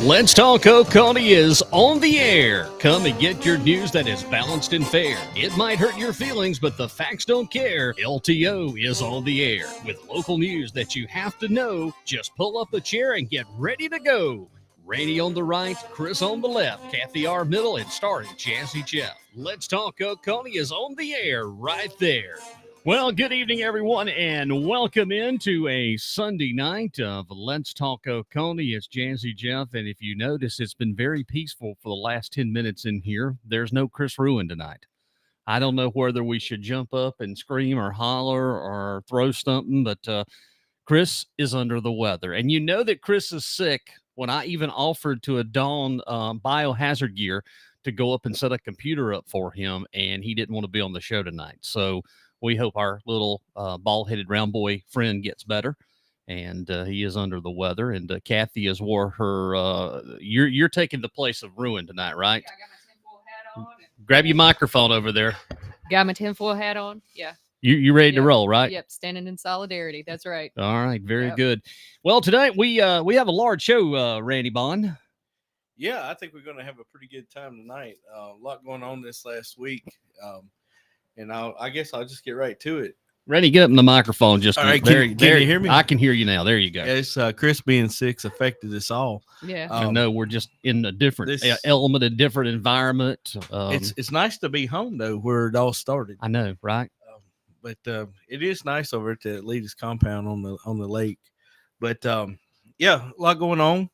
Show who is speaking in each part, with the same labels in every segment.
Speaker 1: Let's Talk Oconee is on the air. Come and get your news that is balanced and fair. It might hurt your feelings, but the facts don't care. LTO is on the air with local news that you have to know. Just pull up a chair and get ready to go. Rannie on the right, Chris on the left, Kathy R. middle, and starring Jazzy Jeff. Let's Talk Oconee is on the air right there. Well, good evening, everyone, and welcome into a Sunday night of Let's Talk Oconee. It's Jazzy Jeff, and if you notice, it's been very peaceful for the last 10 minutes in here. There's no Chris Ruin tonight. I don't know whether we should jump up and scream or holler or throw something, but Chris is under the weather. And you know that Chris is sick when I even offered to don biohazard gear to go up and set a computer up for him, and he didn't want to be on the show tonight. So we hope our little bald-headed round boy friend gets better, and he is under the weather. And Kathy has wore her. You're taking the place of Ruin tonight, right?
Speaker 2: Yeah, I got my tinfoil hat on.
Speaker 1: Grab your microphone over there.
Speaker 2: Got my tinfoil hat on. Yeah.
Speaker 1: You ready to roll, right?
Speaker 2: Yep. Standing in solidarity. That's right.
Speaker 1: All right, very good. Well, tonight we have a large show, Randy Bond.
Speaker 3: Yeah, I think we're going to have a pretty good time tonight. A lot going on this last week. And I guess I'll just get right to it.
Speaker 1: Randy, get up in the microphone. Just
Speaker 3: all right.
Speaker 1: Can
Speaker 3: you hear me?
Speaker 1: I can hear you now. There you go.
Speaker 3: It's Chris being sick's affected us all.
Speaker 2: Yeah.
Speaker 1: I know we're just in a different element, a different environment.
Speaker 3: It's nice to be home though, where it all started.
Speaker 1: I know, right?
Speaker 3: But it is nice over at the Leaders compound on the lake. But yeah, a lot going on.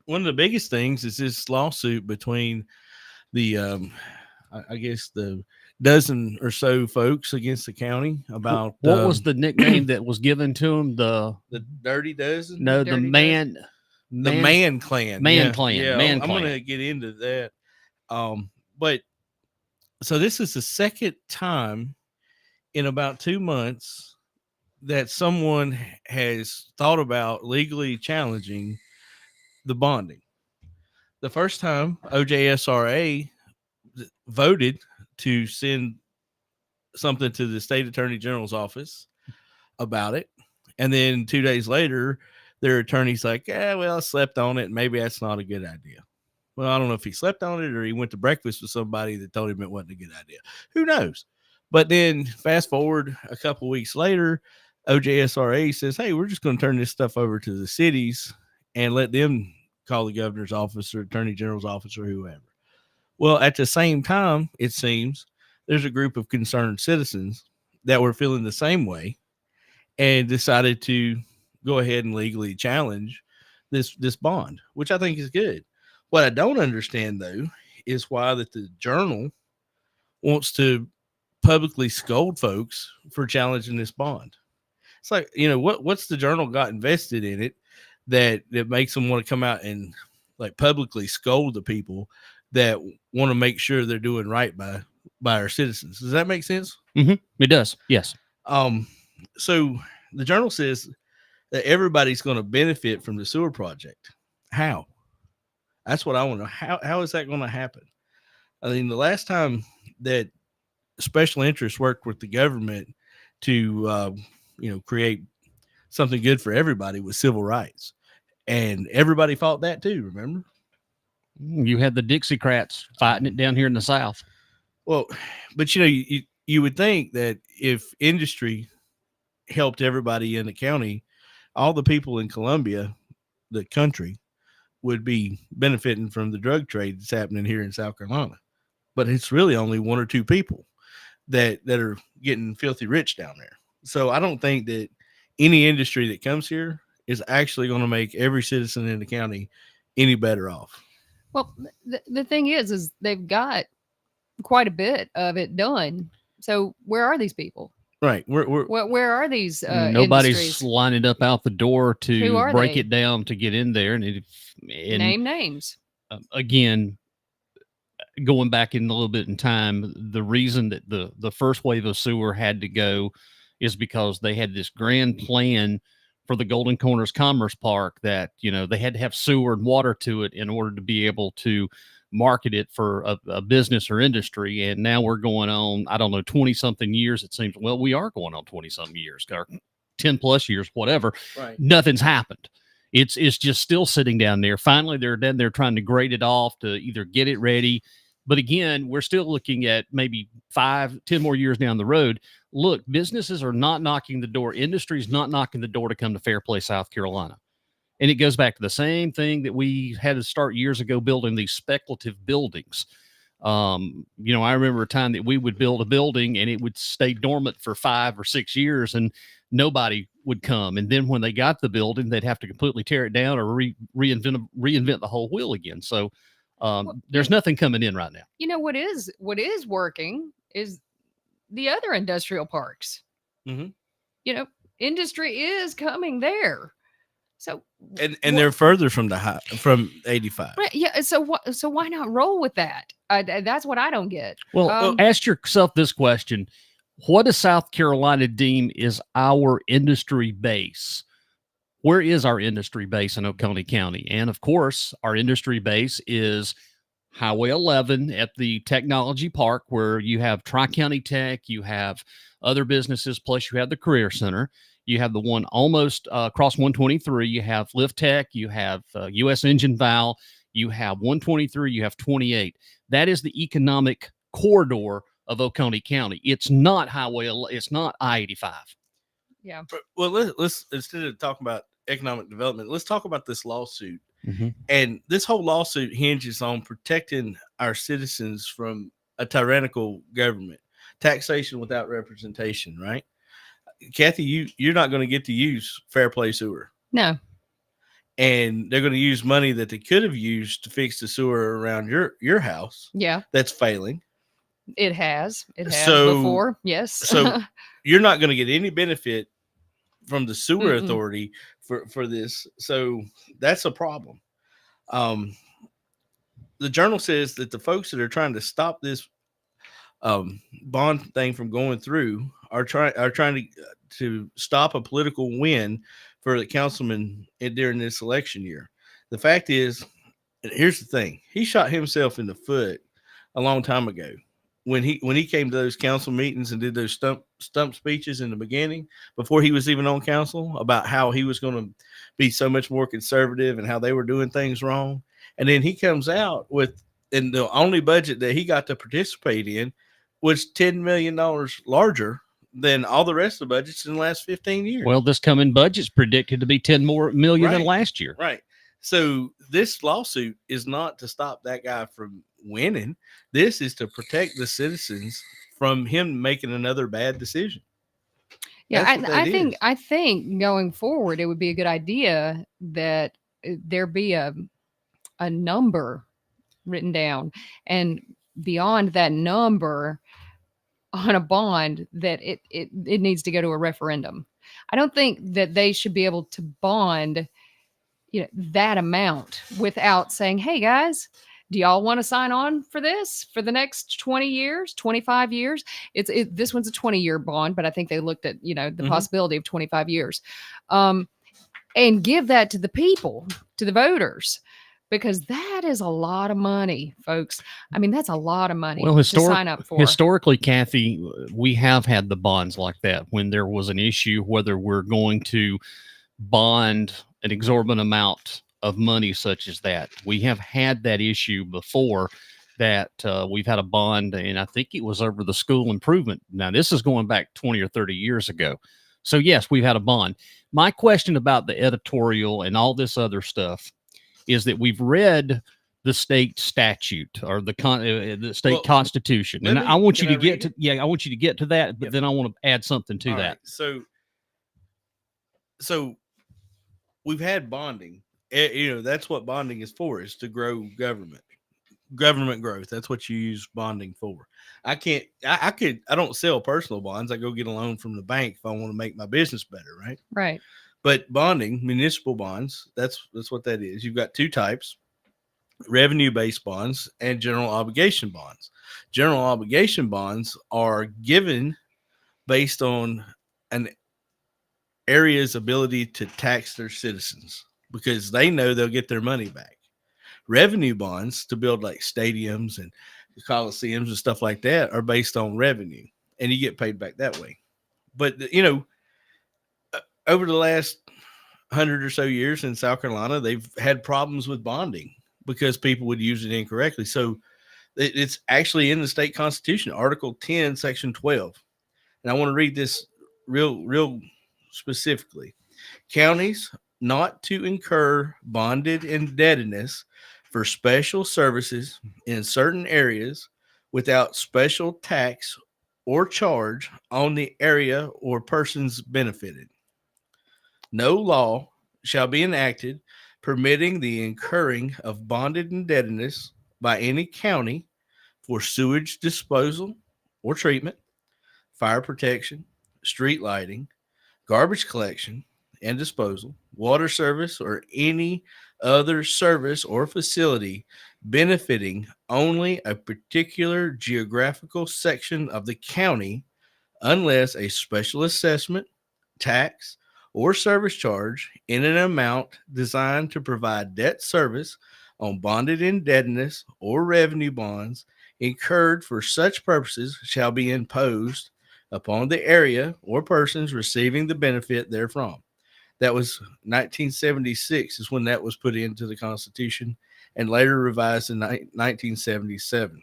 Speaker 3: One of the biggest things is this lawsuit between the I guess the dozen or so folks against the county about
Speaker 1: what was the nickname that was given to him? The
Speaker 3: Dirty Dozen?
Speaker 1: No,
Speaker 2: the
Speaker 1: Man
Speaker 3: Clan.
Speaker 1: Man Clan.
Speaker 3: Yeah,
Speaker 1: Man
Speaker 3: I'm
Speaker 1: Clan.
Speaker 3: going to get into that. But so this is the second time in about 2 months that someone has thought about legally challenging the bonding. The first time OJSRA voted to send something to the state attorney general's office about it. And then 2 days later, their attorney's like, well, I slept on it. Maybe that's not a good idea. Well, I don't know if he slept on it or he went to breakfast with somebody that told him it wasn't a good idea. Who knows? But then fast forward a couple weeks later, OJSRA says, hey, we're just going to turn this stuff over to the cities and let them call the governor's office or attorney general's office or whoever. Well, at the same time, it seems there's a group of concerned citizens that were feeling the same way and decided to go ahead and legally challenge this bond, which I think is good. What I don't understand, though, is why that the Journal wants to publicly scold folks for challenging this bond. It's like, what's the Journal got invested in it that makes them want to come out and like publicly scold the people that want to make sure they're doing right by our citizens. Does that make sense?
Speaker 1: Mm-hmm. It does. Yes.
Speaker 3: So the Journal says that everybody's going to benefit from the sewer project. How? That's what I want to know. How is that going to happen? I mean, the last time that special interests worked with the government to, create something good for everybody was civil rights, and everybody fought that too. Remember?
Speaker 1: You had the Dixiecrats fighting it down here in the South.
Speaker 3: Well, but you would think that if industry helped everybody in the county, all the people in Columbia, the country, would be benefiting from the drug trade that's happening here in South Carolina. But it's really only one or two people that are getting filthy rich down there. So I don't think that any industry that comes here is actually going to make every citizen in the county any better off.
Speaker 2: Well, the thing is they've got quite a bit of it done. So where are these people?
Speaker 3: Right.
Speaker 2: Where are these?
Speaker 1: Nobody's
Speaker 2: industries?
Speaker 1: lining up out the door to break
Speaker 2: they?
Speaker 1: it down to get in there. And
Speaker 2: Name names.
Speaker 1: Again, going back in a little bit in time, the reason that the first wave of sewer had to go is because they had this grand plan for the Golden Corners Commerce Park that, they had to have sewer and water to it in order to be able to market it for a business or industry. And now we're going on, I don't know, 20 something years. It seems, well, we are going on 20 something years or 10 plus years, whatever.
Speaker 3: Right.
Speaker 1: Nothing's happened. It's just still sitting down there. Finally, they're done. They're trying to grade it off to either get it ready. But again, we're still looking at maybe 5-10 more years down the road. Look, businesses are not knocking the door. Industry's not knocking the door to come to Fairplay, South Carolina. And it goes back to the same thing that we had to start years ago, building these speculative buildings. I remember a time that we would build a building and it would stay dormant for 5 or 6 years and nobody would come. And then when they got the building, they'd have to completely tear it down or reinvent the whole wheel again. So there's nothing coming in right now.
Speaker 2: You know, what is working is the other industrial parks.
Speaker 3: Mm-hmm.
Speaker 2: You know, industry is coming there. So
Speaker 3: and they're further from from 85.
Speaker 2: Right, yeah. So why not roll with that? That's what I don't get.
Speaker 1: Well, ask yourself this question: what does South Carolina deem is our industry base? Where is our industry base in Oconee County? And of course, our industry base is Highway 11 at the Technology Park, where you have Tri-County Tech, you have other businesses, plus you have the Career Center. You have the one almost across 123. You have Lift Tech. You have U.S. Engine Valve. You have 123. You have 28. That is the economic corridor of Oconee County. It's not Highway. It's not I-85.
Speaker 2: Yeah.
Speaker 3: Well, let's instead of talking about economic development, let's talk about this lawsuit.
Speaker 1: Mm-hmm.
Speaker 3: And this whole lawsuit hinges on protecting our citizens from a tyrannical government, taxation without representation, right? Kathy, you're not going to get to use Fairplay Sewer.
Speaker 2: No.
Speaker 3: And they're going to use money that they could have used to fix the sewer around your house.
Speaker 2: Yeah.
Speaker 3: That's failing.
Speaker 2: It has before. Yes.
Speaker 3: So you're not going to get any benefit from the sewer
Speaker 2: Mm-mm.
Speaker 3: authority for this. So that's a problem. The Journal says that the folks that are trying to stop this bond thing from going through are trying to stop a political win for the councilman during this election year. The fact is, and here's the thing: he shot himself in the foot a long time ago when he came to those council meetings and did those stump speeches in the beginning before he was even on council about how he was going to be so much more conservative and how they were doing things wrong. And then he comes out and the only budget that he got to participate in was $10 million larger than all the rest of the budgets in the last 15 years.
Speaker 1: Well, this coming budget's predicted to be 10 more million than last year.
Speaker 3: Right. So this lawsuit is not to stop that guy from winning. This is to protect the citizens from him making another bad decision.
Speaker 2: Yeah, I think going forward, it would be a good idea that there be a number written down, and beyond that number on a bond, that it needs to go to a referendum. I don't think that they should be able to bond, that amount without saying, "Hey guys, do y'all want to sign on for this for the next 20 years, 25 years?" This one's a 20-year bond, but I think they looked at, the possibility of 25 years. And give that to the people, to the voters, because that is a lot of money, folks. I mean, that's a lot of money to sign up for.
Speaker 1: Historically, Kathy, we have had the bonds like that when there was an issue, whether we're going to bond an exorbitant amount of money such as that. We have had that issue before, that we've had a bond, and I think it was over the school improvement. Now, this is going back 20 or 30 years ago. So, yes, we've had a bond. My question about the editorial and all this other stuff is that we've read the state statute or the state constitution. And I want you to get to, I want you to get to that, but then I want to add something to that.
Speaker 3: Right. So we've had bonding. That's what bonding is for, is to grow government growth. That's what you use bonding for. I don't sell personal bonds. I go get a loan from the bank if I want to make my business better. Right.
Speaker 2: Right.
Speaker 3: But bonding, municipal bonds, that's what that is. You've got two types: revenue-based bonds and general obligation bonds. General obligation bonds are given based on an area's ability to tax their citizens because they know they'll get their money back. Revenue bonds to build like stadiums and coliseums and stuff like that are based on revenue, and you get paid back that way. But over the last 100 or so years in South Carolina, they've had problems with bonding because people would use it incorrectly. So it's actually in the state constitution, Article 10, Section 12. And I want to read this real specifically. Counties not to incur bonded indebtedness for special services in certain areas without special tax or charge on the area or persons benefited. No law shall be enacted permitting the incurring of bonded indebtedness by any county for sewage disposal or treatment, fire protection, street lighting, garbage collection and disposal, water service, or any other service or facility benefiting only a particular geographical section of the county unless a special assessment, tax, or service charge in an amount designed to provide debt service on bonded indebtedness or revenue bonds incurred for such purposes shall be imposed upon the area or persons receiving the benefit therefrom. That was 1976 is when that was put into the Constitution and later revised in 1977.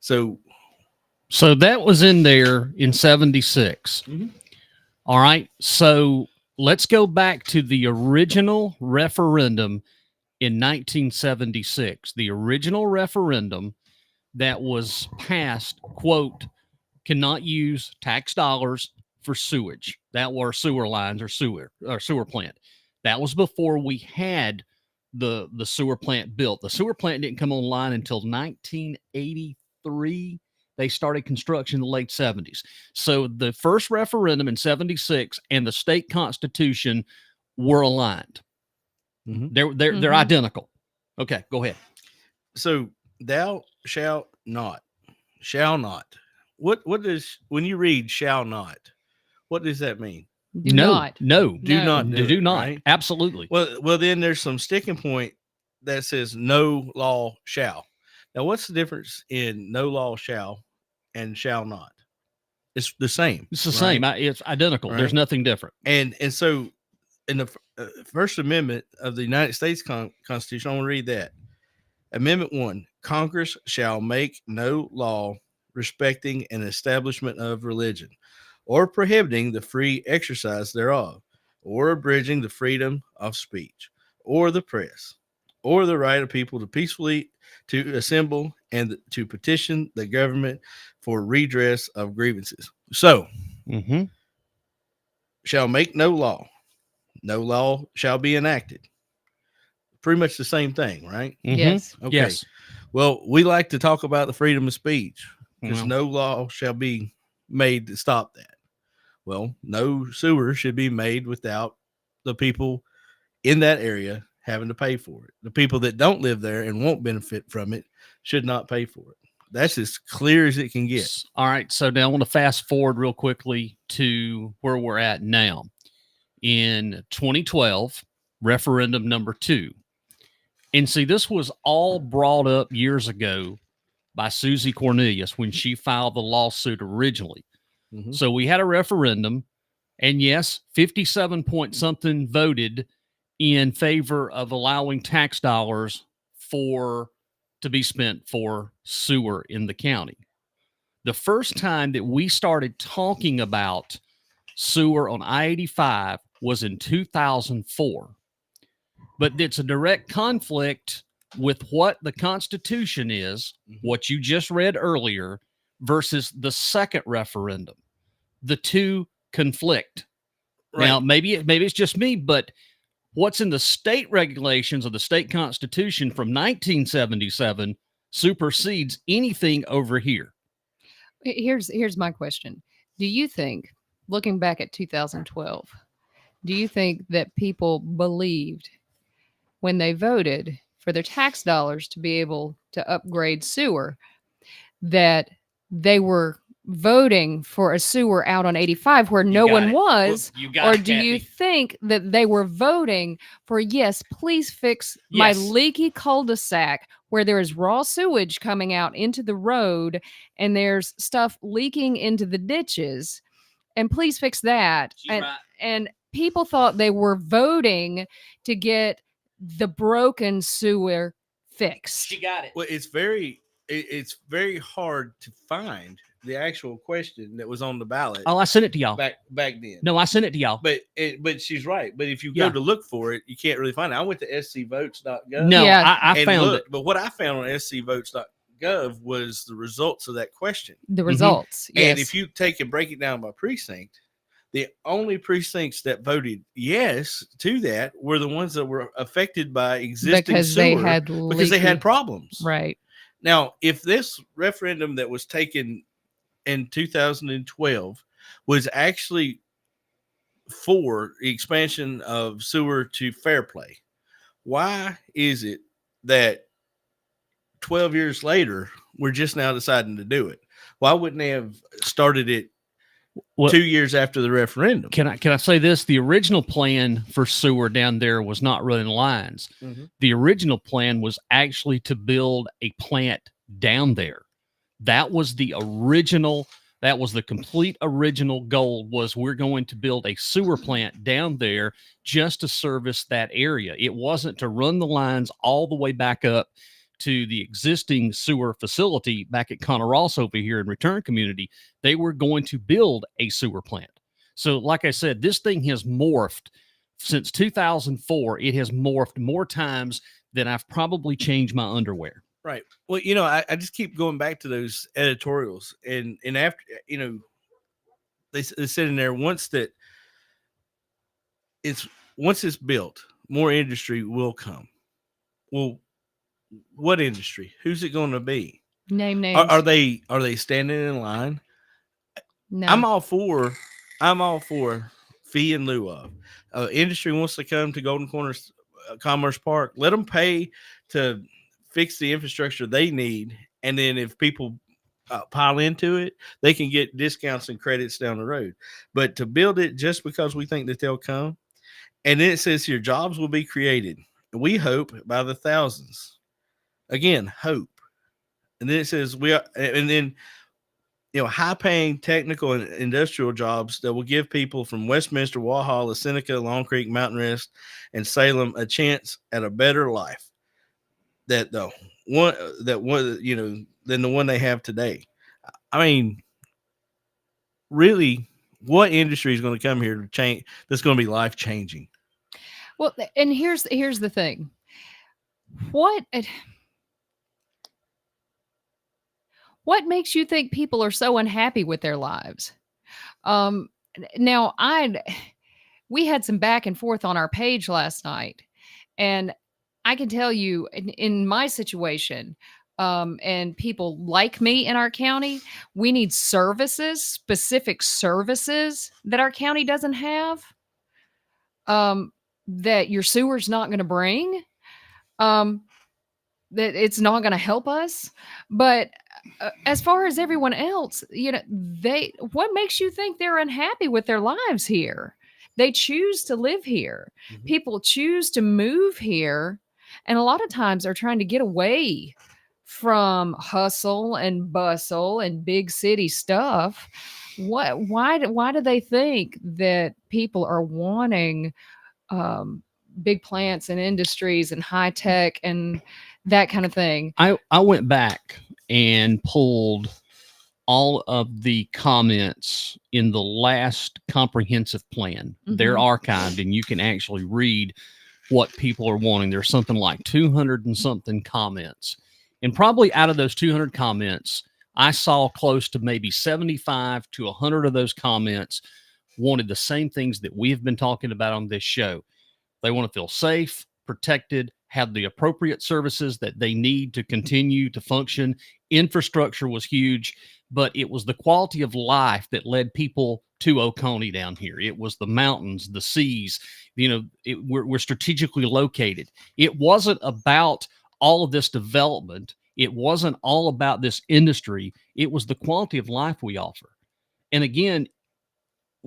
Speaker 3: So
Speaker 1: that was in there in 76.
Speaker 3: Mm-hmm.
Speaker 1: All right. So let's go back to the original referendum in 1976. The original referendum that was passed, quote, cannot use tax dollars for sewage. That were sewer lines or sewer plant. That was before we had the sewer plant built. The sewer plant didn't come online until 1983. They started construction in the late 70s. So the first referendum in 76 and the state constitution were aligned. Mm-hmm. They're identical. Okay, go ahead.
Speaker 3: So thou shalt not. What does, when you read shall not, what does that mean?
Speaker 1: Do not.
Speaker 3: Do not.
Speaker 1: Right? Absolutely.
Speaker 3: Well, then there's some sticking point that says no law shall. Now, what's the difference in no law shall and shall not? It's the same.
Speaker 1: It's the same. It's identical. Right? There's nothing different.
Speaker 3: And so in the First Amendment of the United States Constitution, I want to read that. Amendment 1, Congress shall make no law respecting an establishment of religion, or prohibiting the free exercise thereof, or abridging the freedom of speech, or the press, or the right of people to peacefully to assemble and to petition the government for redress of grievances. So, shall make no law. No law shall be enacted. Pretty much the same thing, right?
Speaker 2: Yes.
Speaker 3: Okay.
Speaker 1: Yes.
Speaker 3: Well, we like to talk about the freedom of speech because no law shall be made to stop that. Well, no sewer should be made without the people in that area having to pay for it. The people that don't live there and won't benefit from it should not pay for it. That's as clear as it can get.
Speaker 1: All right. So now I want to fast forward real quickly to where we're at now. In 2012, referendum number 2. And see, this was all brought up years ago by Susie Cornelius when she filed the lawsuit originally. So we had a referendum, and yes, 57 point something voted in favor of allowing tax dollars to be spent for sewer in the county. The first time that we started talking about sewer on I-85 was in 2004. But it's a direct conflict with what the Constitution is, what you just read earlier, versus the second referendum. The two conflict. Right. Now, maybe it's just me, but what's in the state regulations of the state constitution from 1977 supersedes anything over here.
Speaker 2: Here's my question. Do you think, looking back at 2012, do you think that people believed when they voted for their tax dollars to be able to upgrade sewer that they were voting for a sewer out on 85 where no one was? Or do you think that they were voting for, yes, please fix my leaky cul-de-sac where there is raw sewage coming out into the road and there's stuff leaking into the ditches, and please fix that? And people thought they were voting to get the broken sewer fixed.
Speaker 1: She got it.
Speaker 3: Well, it's very hard to find the actual question that was on the ballot.
Speaker 1: Oh, I sent it to y'all
Speaker 3: back then.
Speaker 1: No, I sent it to y'all.
Speaker 3: But she's right. But if you go to look for it, you can't really find it. I went to scvotes.gov.
Speaker 1: No, yeah, I found it.
Speaker 3: But what I found on scvotes.gov was the results of that question.
Speaker 2: The results. Yes.
Speaker 3: And if you take and break it down by precinct, the only precincts that voted yes to that were the ones that were affected by existing sewer because they had problems.
Speaker 2: Right.
Speaker 3: Now, if this referendum that was taken in 2012 was actually for the expansion of sewer to fair play, why is it that 12 years later we're just now deciding to do it? Why wouldn't they have started it 2 years after the referendum?
Speaker 1: Can I say this? The original plan for sewer down there was not running lines. Mm-hmm. The original plan was actually to build a plant down there. That was the original. That was the complete original goal, was we're going to build a sewer plant down there just to service that area. It wasn't to run the lines all the way back up to the existing sewer facility back at Connor Ross over here in Return Community. They were going to build a sewer plant. So like I said, this thing has morphed since 2004. It has morphed more times than I've probably changed my underwear.
Speaker 3: Right. Well, I just keep going back to those editorials and after, they said in there once it's built, more industry will come. Well, what industry? Who's it going to be?
Speaker 2: Name names.
Speaker 3: Are they standing in line?
Speaker 2: No.
Speaker 3: I'm all for fee in lieu of. Industry wants to come to Golden Corners Commerce Park. Let them pay to fix the infrastructure they need, and then if people pile into it, they can get discounts and credits down the road. But to build it just because we think that they'll come, and then it says here jobs will be created. We hope by the thousands. Again, hope. And then it says high-paying technical and industrial jobs that will give people from Westminster, Walhalla, Seneca, Long Creek, Mountain Rest, and Salem a chance at a better life than the one they have today. I mean, really, what industry is going to come here to change? That's going to be life-changing.
Speaker 2: Well, and here's the thing. What makes you think people are so unhappy with their lives? Now, we had some back and forth on our page last night, and I can tell you in my situation, and people like me in our county, we need services, specific services that our county doesn't have, that your sewer's not going to bring, that it's not going to help us. But as far as everyone else, what makes you think they're unhappy with their lives here? They choose to live here. Mm-hmm. People choose to move here. And a lot of times are trying to get away from hustle and bustle and big city stuff. Why do they think that people are wanting big plants and industries and high tech and that kind of thing?
Speaker 1: I went back and pulled all of the comments in the last comprehensive plan. Mm-hmm. They're archived, and you can actually read what people are wanting. There's something like 200 and something comments. And probably out of those 200 comments, I saw close to maybe 75 to 100 of those comments wanted the same things that we have been talking about on this show. They want to feel safe, protected, have the appropriate services that they need to continue to function. Infrastructure was huge, but it was the quality of life that led people to Oconee down here. It was the mountains, the seas. We're strategically located. It wasn't about all of this development. It wasn't all about this industry. It was the quality of life we offer. And again,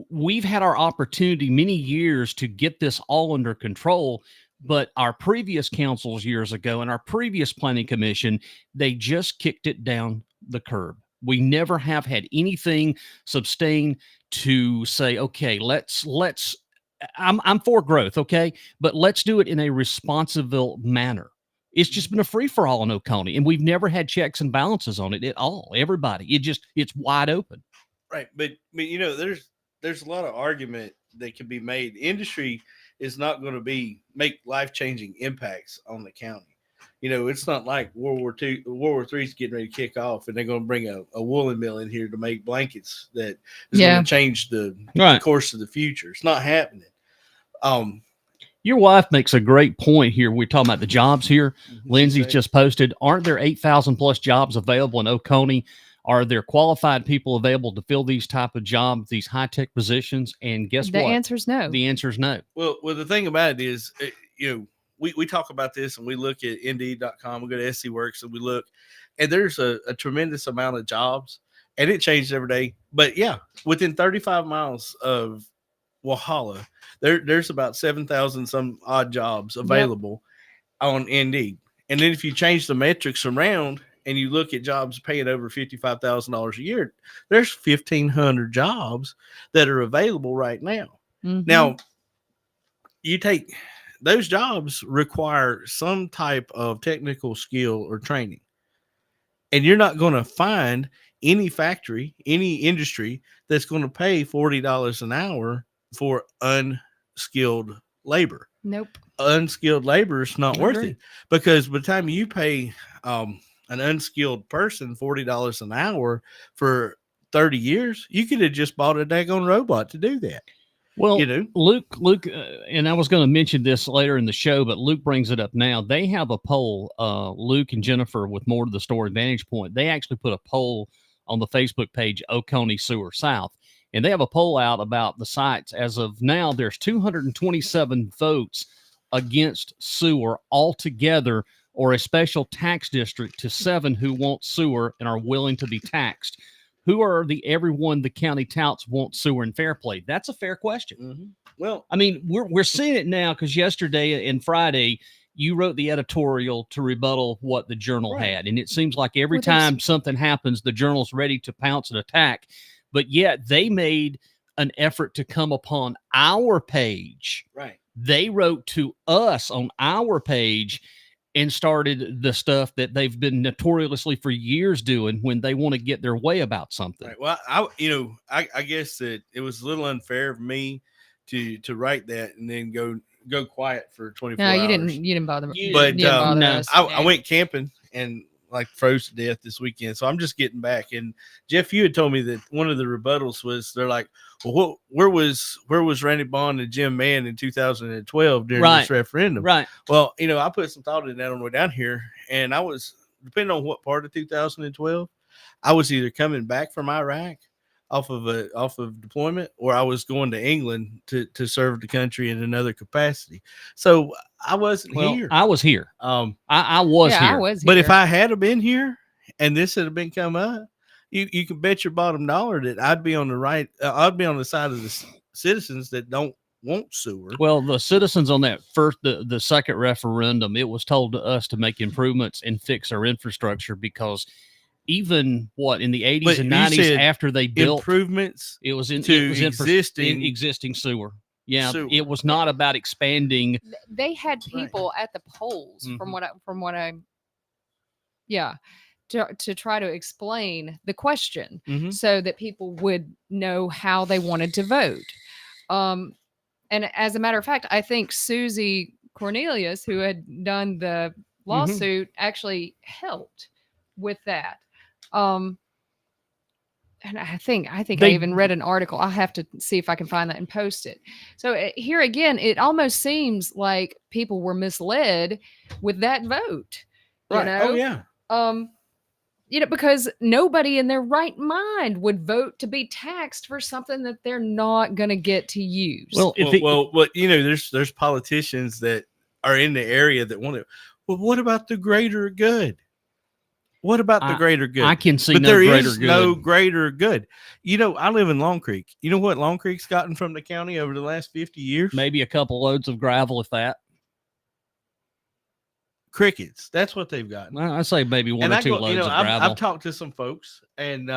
Speaker 1: we've had our opportunity many years to get this all under control, but our previous councils years ago and our previous planning commission, they just kicked it down the curb. We never have had anything sustained to say, okay, let's I'm for growth, okay, but let's do it in a responsible manner. It's just been a free for all in Oconee, and we've never had checks and balances on it at all. Everybody, it's wide open.
Speaker 3: Right, but there's a lot of argument that can be made. Industry is not going to make life-changing impacts on the county. It's not like World War III is getting ready to kick off, and they're going to bring a woolen mill in here to make blankets that is going to change the course of the future. It's not happening.
Speaker 1: Your wife makes a great point here. We're talking about the jobs here. Lindsay's just posted, aren't there 8,000 plus jobs available in Oconee? Are there qualified people available to fill these type of jobs, these high-tech positions? And guess what?
Speaker 2: The answer is no.
Speaker 1: The answer is no.
Speaker 3: Well, the thing about it is, we talk about this and we look at Indeed.com, we go to SC Works and we look, and there's a tremendous amount of jobs, and it changes every day. But yeah, within 35 miles of Walhalla, there's about 7,000 some odd jobs available on Indeed. And then if you change the metrics around and you look at jobs paying over $55,000 a year, there's 1,500 jobs that are available right now. Now, you take those jobs require some type of technical skill or training, and you're not going to find any factory, any industry that's going to pay $40 an hour for unskilled labor.
Speaker 2: Nope.
Speaker 3: Unskilled labor is not worth it, because by the time you pay an unskilled person $40 an hour for 30 years, you could have just bought a daggone robot to do that.
Speaker 1: Well, Luke, and I was going to mention this later in the show, but Luke brings it up now. They have a poll, Luke and Jennifer with More to the Story Vantage Point. They actually put a poll on the Facebook page, Oconee Sewer South, and they have a poll out about the sites. As of now, there's 227 votes against sewer altogether, or a special tax district, to 7 who want sewer and are willing to be taxed. Who are everyone the county touts want sewer and fair play? That's a fair question.
Speaker 3: Well,
Speaker 1: I mean, we're seeing it now, because yesterday and Friday you wrote the editorial to rebuttal what the Journal had, and it seems like every time something happens, the Journal's ready to pounce and attack. But yet they made an effort to come upon our page.
Speaker 3: Right.
Speaker 1: They wrote to us on our page and started the stuff that they've been notoriously for years doing when they want to get their way about something.
Speaker 3: Right. Well, I guess that it was a little unfair of me to write that and then go quiet for 24 hours.
Speaker 2: No, you didn't bother me.
Speaker 3: But
Speaker 2: no.
Speaker 3: I went camping and froze to death this weekend. So I'm just getting back. And Jeff, you had told me that one of the rebuttals was, they're like, well, where was Randy Bond and Jim Mann in 2012 during this referendum?
Speaker 1: Right.
Speaker 3: Well, I put some thought in that on the way down here, and I was, depending on what part of 2012, I was either coming back from Iraq off of deployment, or I was going to England to serve the country in another capacity. So I wasn't here.
Speaker 1: I was here. I was here.
Speaker 3: But if I had been here and this had been come up, you can bet your bottom dollar that I'd be on the right. I'd be on the side of the citizens that don't want sewer.
Speaker 1: Well, the citizens on that the second referendum, it was told to us to make improvements and fix our infrastructure, because even in the 80s and 90s, after they built
Speaker 3: improvements,
Speaker 1: it was existing sewer. Yeah,
Speaker 3: sewer.
Speaker 1: It was not about expanding.
Speaker 2: They had people at the polls, from what I to try to explain the question, so that people would know how they wanted to vote. And as a matter of fact, I think Susie Cornelius, who had done the lawsuit, actually helped with that. And I think I even read an article. I'll have to see if I can find that and post it. So here again, it almost seems like people were misled with that vote.
Speaker 3: Right. Oh yeah.
Speaker 2: Because nobody in their right mind would vote to be taxed for something that they're not going to get to use.
Speaker 3: Well, there's politicians that are in the area that want to. Well, what about the greater good? What about the greater good?
Speaker 1: I can see,
Speaker 3: but
Speaker 1: no
Speaker 3: there
Speaker 1: greater
Speaker 3: is
Speaker 1: good.
Speaker 3: No greater good. I live in Long Creek. You know what Long Creek's gotten from the county over the last 50 years?
Speaker 1: Maybe a couple loads of gravel, if that.
Speaker 3: crickets. That's what they've got.
Speaker 1: Well, I say maybe one or two loads of gravel.
Speaker 3: I've talked to some folks and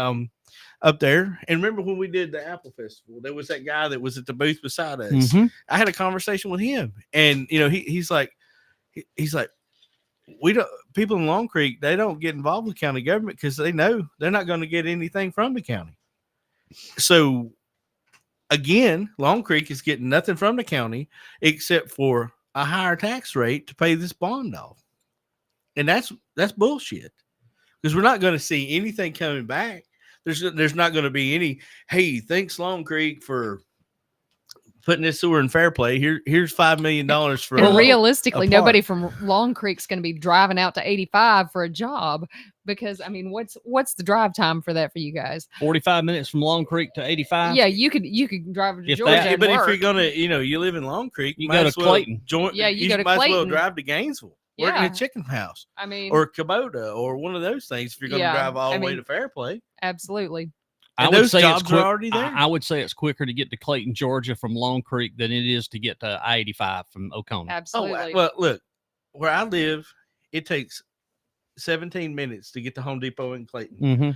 Speaker 3: up there. And remember when we did the Apple Festival, there was that guy that was at the booth beside us.
Speaker 1: Mm-hmm.
Speaker 3: I had a conversation with him, and he's like, we don't. People in Long Creek, they don't get involved with county government because they know they're not going to get anything from the county. So again, Long Creek is getting nothing from the county except for a higher tax rate to pay this bond off. And that's bullshit, because we're not going to see anything coming back. There's not going to be any, hey, thanks Long Creek for putting this sewer in fair play. Here's $5 million for.
Speaker 2: And realistically, nobody from Long Creek's going to be driving out to 85 for a job, because I mean, what's the drive time for that for you guys?
Speaker 1: 45 minutes from Long Creek to 85.
Speaker 2: Yeah, you could drive to Georgia.
Speaker 3: But if you're gonna, you live in Long Creek,
Speaker 1: you go to Clayton.
Speaker 2: You go to Clayton.
Speaker 3: Might as well drive to Gainesville. Work in a chicken house.
Speaker 2: I mean,
Speaker 3: or Kubota, or one of those things. If you're going to drive all the way to Fairplay,
Speaker 2: absolutely.
Speaker 1: I would say
Speaker 3: jobs are already there.
Speaker 1: I would say it's quicker to get to Clayton, Georgia from Long Creek than it is to get to I-85 from Oconee.
Speaker 2: Absolutely.
Speaker 3: Oh, well, look, where I live, it takes 17 minutes to get to Home Depot in Clayton.
Speaker 1: Mm-hmm.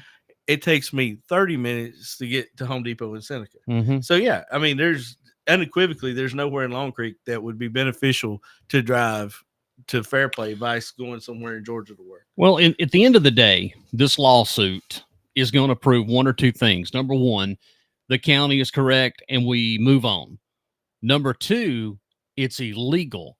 Speaker 3: It takes me 30 minutes to get to Home Depot in Seneca.
Speaker 1: Mm-hmm.
Speaker 3: So, yeah, I mean, there's nowhere in Long Creek that would be beneficial to drive to Fairplay vice going somewhere in Georgia to work.
Speaker 1: Well, at the end of the day, this lawsuit is going to prove one or two things. Number one, the county is correct and we move on. Number two, it's illegal.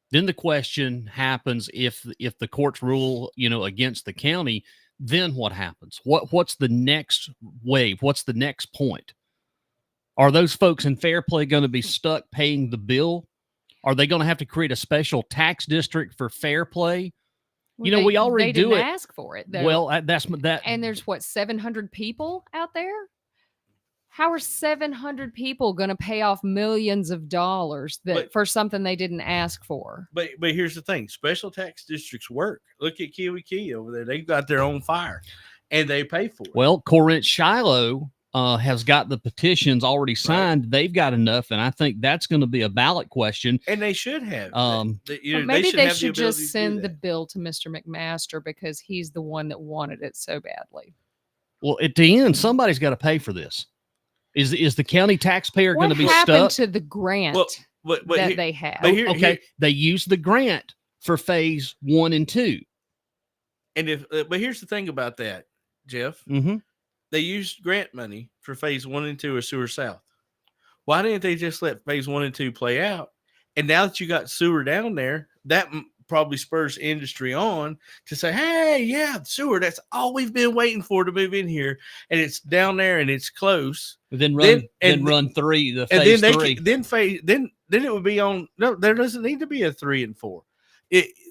Speaker 1: Then the question happens, if the courts rule, against the county, then what happens? What's the next wave? What's the next point? Are those folks in Fairplay going to be stuck paying the bill? Are they going to have to create a special tax district for Fairplay?
Speaker 2: Well,
Speaker 1: we already do it.
Speaker 2: Ask for it, though.
Speaker 1: Well, that's that.
Speaker 2: And there's 700 people out there. How are 700 people going to pay off millions of dollars for something they didn't ask for?
Speaker 3: But here's the thing: special tax districts work. Look at Kiwi Key over there; they've got their own fire, and they pay for it.
Speaker 1: Well, Corinth Shiloh has got the petitions already signed. Right. They've got enough, and I think that's going to be a ballot question.
Speaker 3: And they should have.
Speaker 2: Maybe they should just send the bill to Mr. McMaster, because he's the one that wanted it so badly.
Speaker 1: Well, at the end, somebody's got to pay for this. Is the county taxpayer going to be stuck?
Speaker 2: What happened to the grant that they had?
Speaker 1: They used the grant for phase 1 and 2.
Speaker 3: And but here's the thing about that, Jeff.
Speaker 1: Mm-hmm.
Speaker 3: They used grant money for phase 1 and 2 of Sewer South. Why didn't they just let phase 1 and 2 play out? And now that you got sewer down there, that probably spurs industry on to say, hey, yeah, sewer, that's all we've been waiting for to move in here. And it's down there and it's close.
Speaker 1: Then run 3, the phase 3.
Speaker 3: Then it would be on. No, there doesn't need to be a 3 and 4.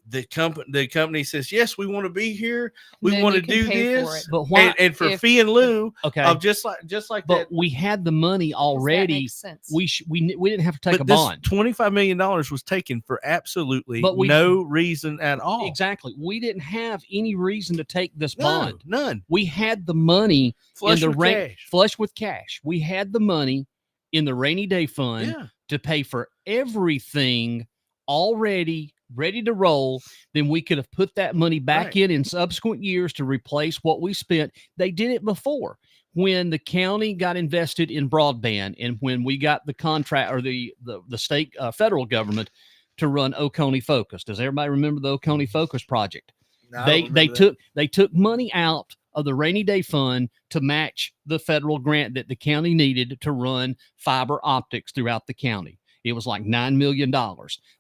Speaker 3: The company says, yes, we want to be here. We want to do this.
Speaker 1: But why?
Speaker 3: And for fee and lieu, of just like
Speaker 1: but
Speaker 3: that.
Speaker 1: We had the money already. We didn't have to take a bond.
Speaker 3: $25 million was taken for absolutely no reason at all.
Speaker 1: Exactly. We didn't have any reason to take this bond.
Speaker 3: None.
Speaker 1: We had the money
Speaker 3: flush with cash.
Speaker 1: We had the money in the rainy day fund to pay for everything already ready to roll. Then we could have put that money back in subsequent years to replace what we spent. They did it before, when the county got invested in broadband, and when we got the contract, or the state federal government to run Oconee Focus. Does everybody remember the Oconee Focus project?
Speaker 3: No,
Speaker 1: they took money out of the rainy day fund to match the federal grant that the county needed to run fiber optics throughout the county. It was like $9 million.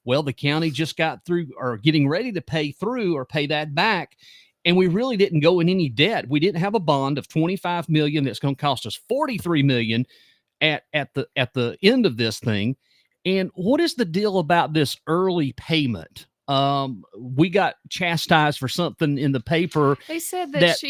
Speaker 1: Well, the county just got through, or getting ready to pay that back. And we really didn't go in any debt. We didn't have a bond of $25 million that's going to cost us $43 million at the end of this thing. And what is the deal about this early payment? We got chastised for something in the paper.
Speaker 2: They said that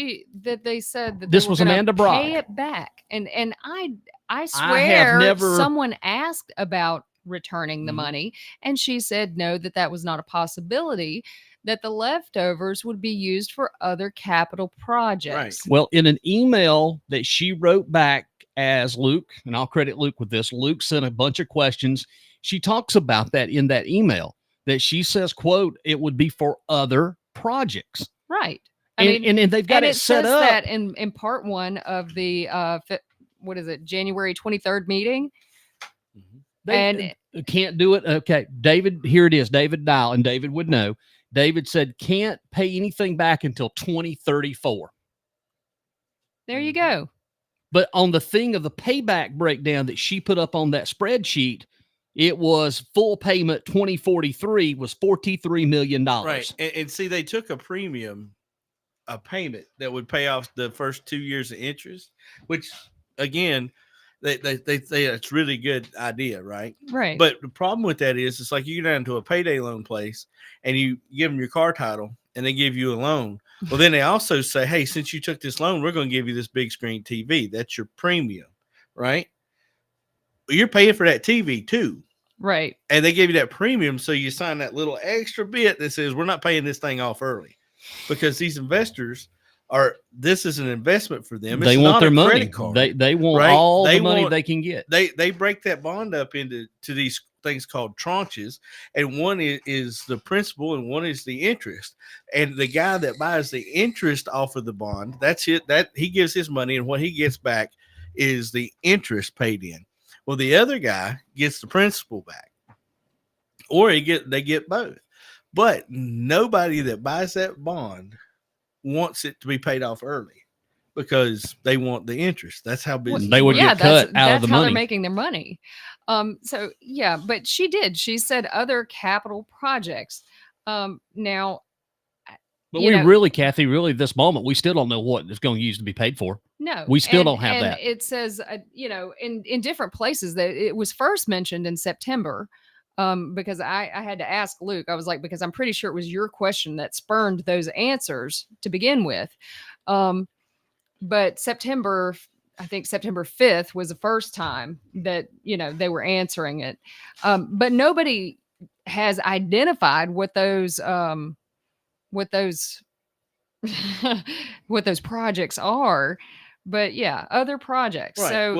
Speaker 2: they said that
Speaker 1: this was Amanda Brock.
Speaker 2: Pay it back. And I swear someone asked about returning the money, and she said no, that was not a possibility, that the leftovers would be used for other capital projects.
Speaker 3: Right.
Speaker 1: Well, in an email that she wrote back as Luke, and I'll credit Luke with this, Luke sent a bunch of questions. She talks about that in that email, that she says, quote, it would be for other projects.
Speaker 2: Right.
Speaker 1: And they've got it set up.
Speaker 2: That in part one of the what is it, January 23rd meeting.
Speaker 1: They can't do it. Okay, David, here it is. David Dial, and David would know. David said can't pay anything back until 2034.
Speaker 2: There you go.
Speaker 1: But on the thing of the payback breakdown that she put up on that spreadsheet, it was full payment 2043 was $43 million.
Speaker 3: Right. And see, they took a payment that would pay off the first 2 years of interest, which again, they say it's really good idea, right?
Speaker 2: Right.
Speaker 3: But the problem with that is it's like you go down to a payday loan place and you give them your car title and they give you a loan. Well, then they also say, hey, since you took this loan, we're going to give you this big screen TV. That's your premium, right? Well, you're paying for that TV too.
Speaker 2: Right.
Speaker 3: And they give you that premium. So you sign that little extra bit that says we're not paying this thing off early because these investors this is an investment for them.
Speaker 1: They want their money. They want all the money they can get.
Speaker 3: They break that bond up into these things called tranches. And one is the principal and one is the interest. And the guy that buys the interest off of the bond, that's it. That he gives his money and what he gets back is the interest paid in. Well, the other guy gets the principal back, or they get both. But nobody that buys that bond wants it to be paid off early because they want the interest. That's how business.
Speaker 1: They would get cut out of the money. That's how
Speaker 2: they're making their money. So yeah, but she said other capital projects. Now.
Speaker 1: But really, Kathy, this moment, we still don't know what it's going to use to be paid for.
Speaker 2: No,
Speaker 1: we still don't have that.
Speaker 2: It says, in different places that it was first mentioned in September, because I had to ask Luke. I was like, because I'm pretty sure it was your question that spurned those answers to begin with. But September 5th was the first time that, they were answering it. But nobody has identified what those what those projects are, but yeah, other projects. Right. So,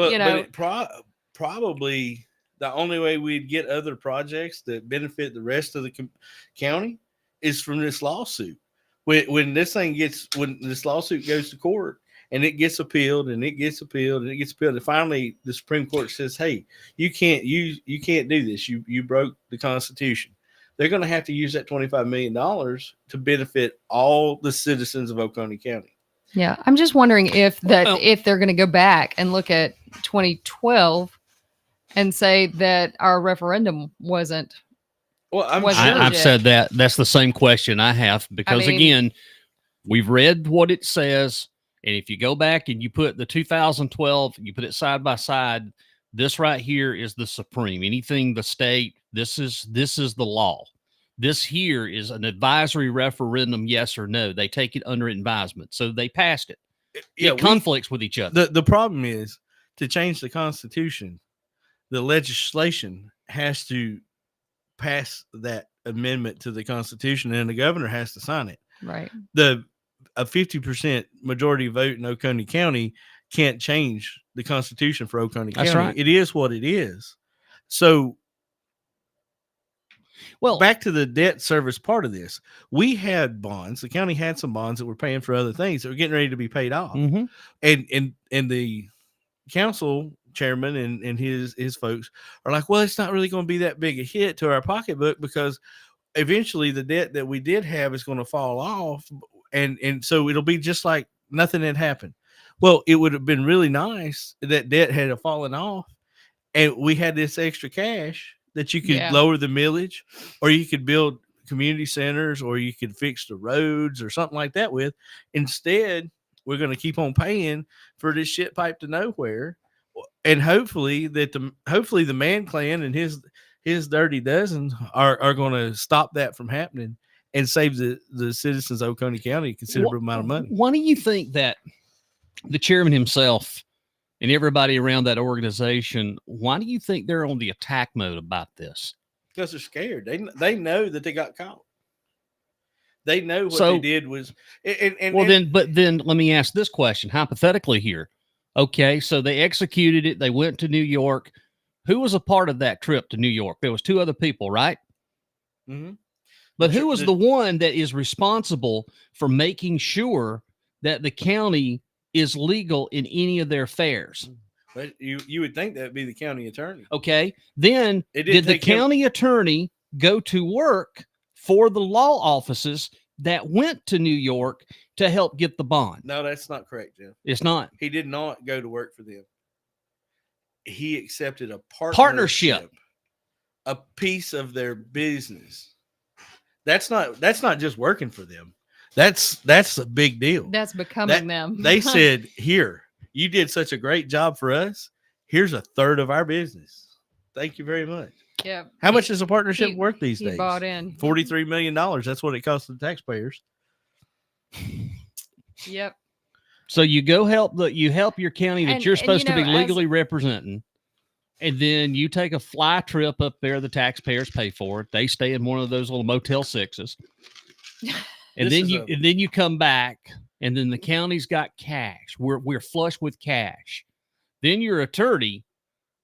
Speaker 3: but probably the only way we'd get other projects that benefit the rest of the county is from this lawsuit. When this lawsuit goes to court and it gets appealed and it gets appealed and it gets appealed, and finally the Supreme Court says, hey, you can't do this. You broke the Constitution. They're going to have to use that $25 million to benefit all the citizens of Oconee County.
Speaker 2: Yeah, I'm just wondering if they're going to go back and look at 2012 and say that our referendum wasn't.
Speaker 3: Well,
Speaker 1: I've said that. That's the same question I have because again, we've read what it says, and if you go back and you put the 2012, you put it side by side. This right here is the supreme. Anything the state. This is the law. This here is an advisory referendum, yes or no. They take it under advisement. So they passed it. It conflicts with each other.
Speaker 3: The problem is to change the Constitution, the legislation has to pass that amendment to the Constitution and the governor has to sign it.
Speaker 2: Right.
Speaker 3: A 50% majority vote in Oconee County can't change the Constitution for Oconee County.
Speaker 1: That's right.
Speaker 3: It is what it is. So, well, back to the debt service part of this, we had bonds. The county had some bonds that were paying for other things that were getting ready to be paid off.
Speaker 1: Mm-hmm.
Speaker 3: And the council chairman and his folks are like, well, it's not really going to be that big a hit to our pocketbook because eventually the debt that we did have is going to fall off. And so it'll be just like nothing had happened. Well, it would have been really nice that debt had fallen off and we had this extra cash that you could lower the millage or you could build community centers or you could fix the roads or something like that with. Instead, we're going to keep on paying for this shit pipe to nowhere. And hopefully the Man Clan and his dirty dozen are going to stop that from happening and save the citizens of Oconee County a considerable amount of money.
Speaker 1: Why do you think that the chairman himself and everybody around that organization, why do you think they're on the attack mode about this?
Speaker 3: Because they're scared. They know that they got caught. They know what they did was.
Speaker 1: But then let me ask this question hypothetically here. Okay, so they executed it. They went to New York. Who was a part of that trip to New York? There was two other people, right?
Speaker 3: Mm-hmm.
Speaker 1: But who is the one that is responsible for making sure that the county is legal in any of their fairs?
Speaker 3: But you would think that would be the county attorney.
Speaker 1: Okay. Then did the county attorney go to work for the law offices that went to New York to help get the bond?
Speaker 3: No, that's not correct, Jim.
Speaker 1: It's not.
Speaker 3: He did not go to work for them. He accepted a
Speaker 1: partnership,
Speaker 3: a piece of their business. That's not just working for them. That's a big deal.
Speaker 2: That's becoming them.
Speaker 3: They said, "Here, you did such a great job for us. Here's a third of our business. Thank you very much."
Speaker 2: Yeah.
Speaker 3: How much is a partnership worth these days?
Speaker 2: He bought in
Speaker 3: $43 million. That's what it costs the taxpayers.
Speaker 2: Yep.
Speaker 1: So you help your county that you're supposed to be legally representing. And then you take a fly trip up there. The taxpayers pay for it. They stay in one of those little Motel 6s. And then you come back, and then the county's got cash. We're flush with cash. Then your attorney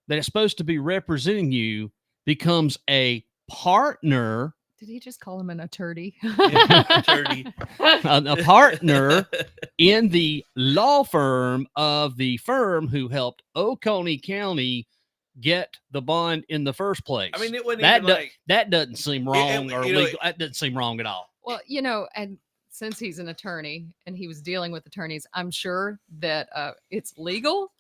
Speaker 1: that is supposed to be representing you becomes a partner.
Speaker 2: Did he just call him an attorney?
Speaker 1: A partner in the law firm of the firm who helped Oconee County get the bond in the first place.
Speaker 3: I mean, it wasn't
Speaker 1: that doesn't seem wrong or legal. That doesn't seem wrong at all.
Speaker 2: Well, and since he's an attorney and he was dealing with attorneys, I'm sure that it's legal.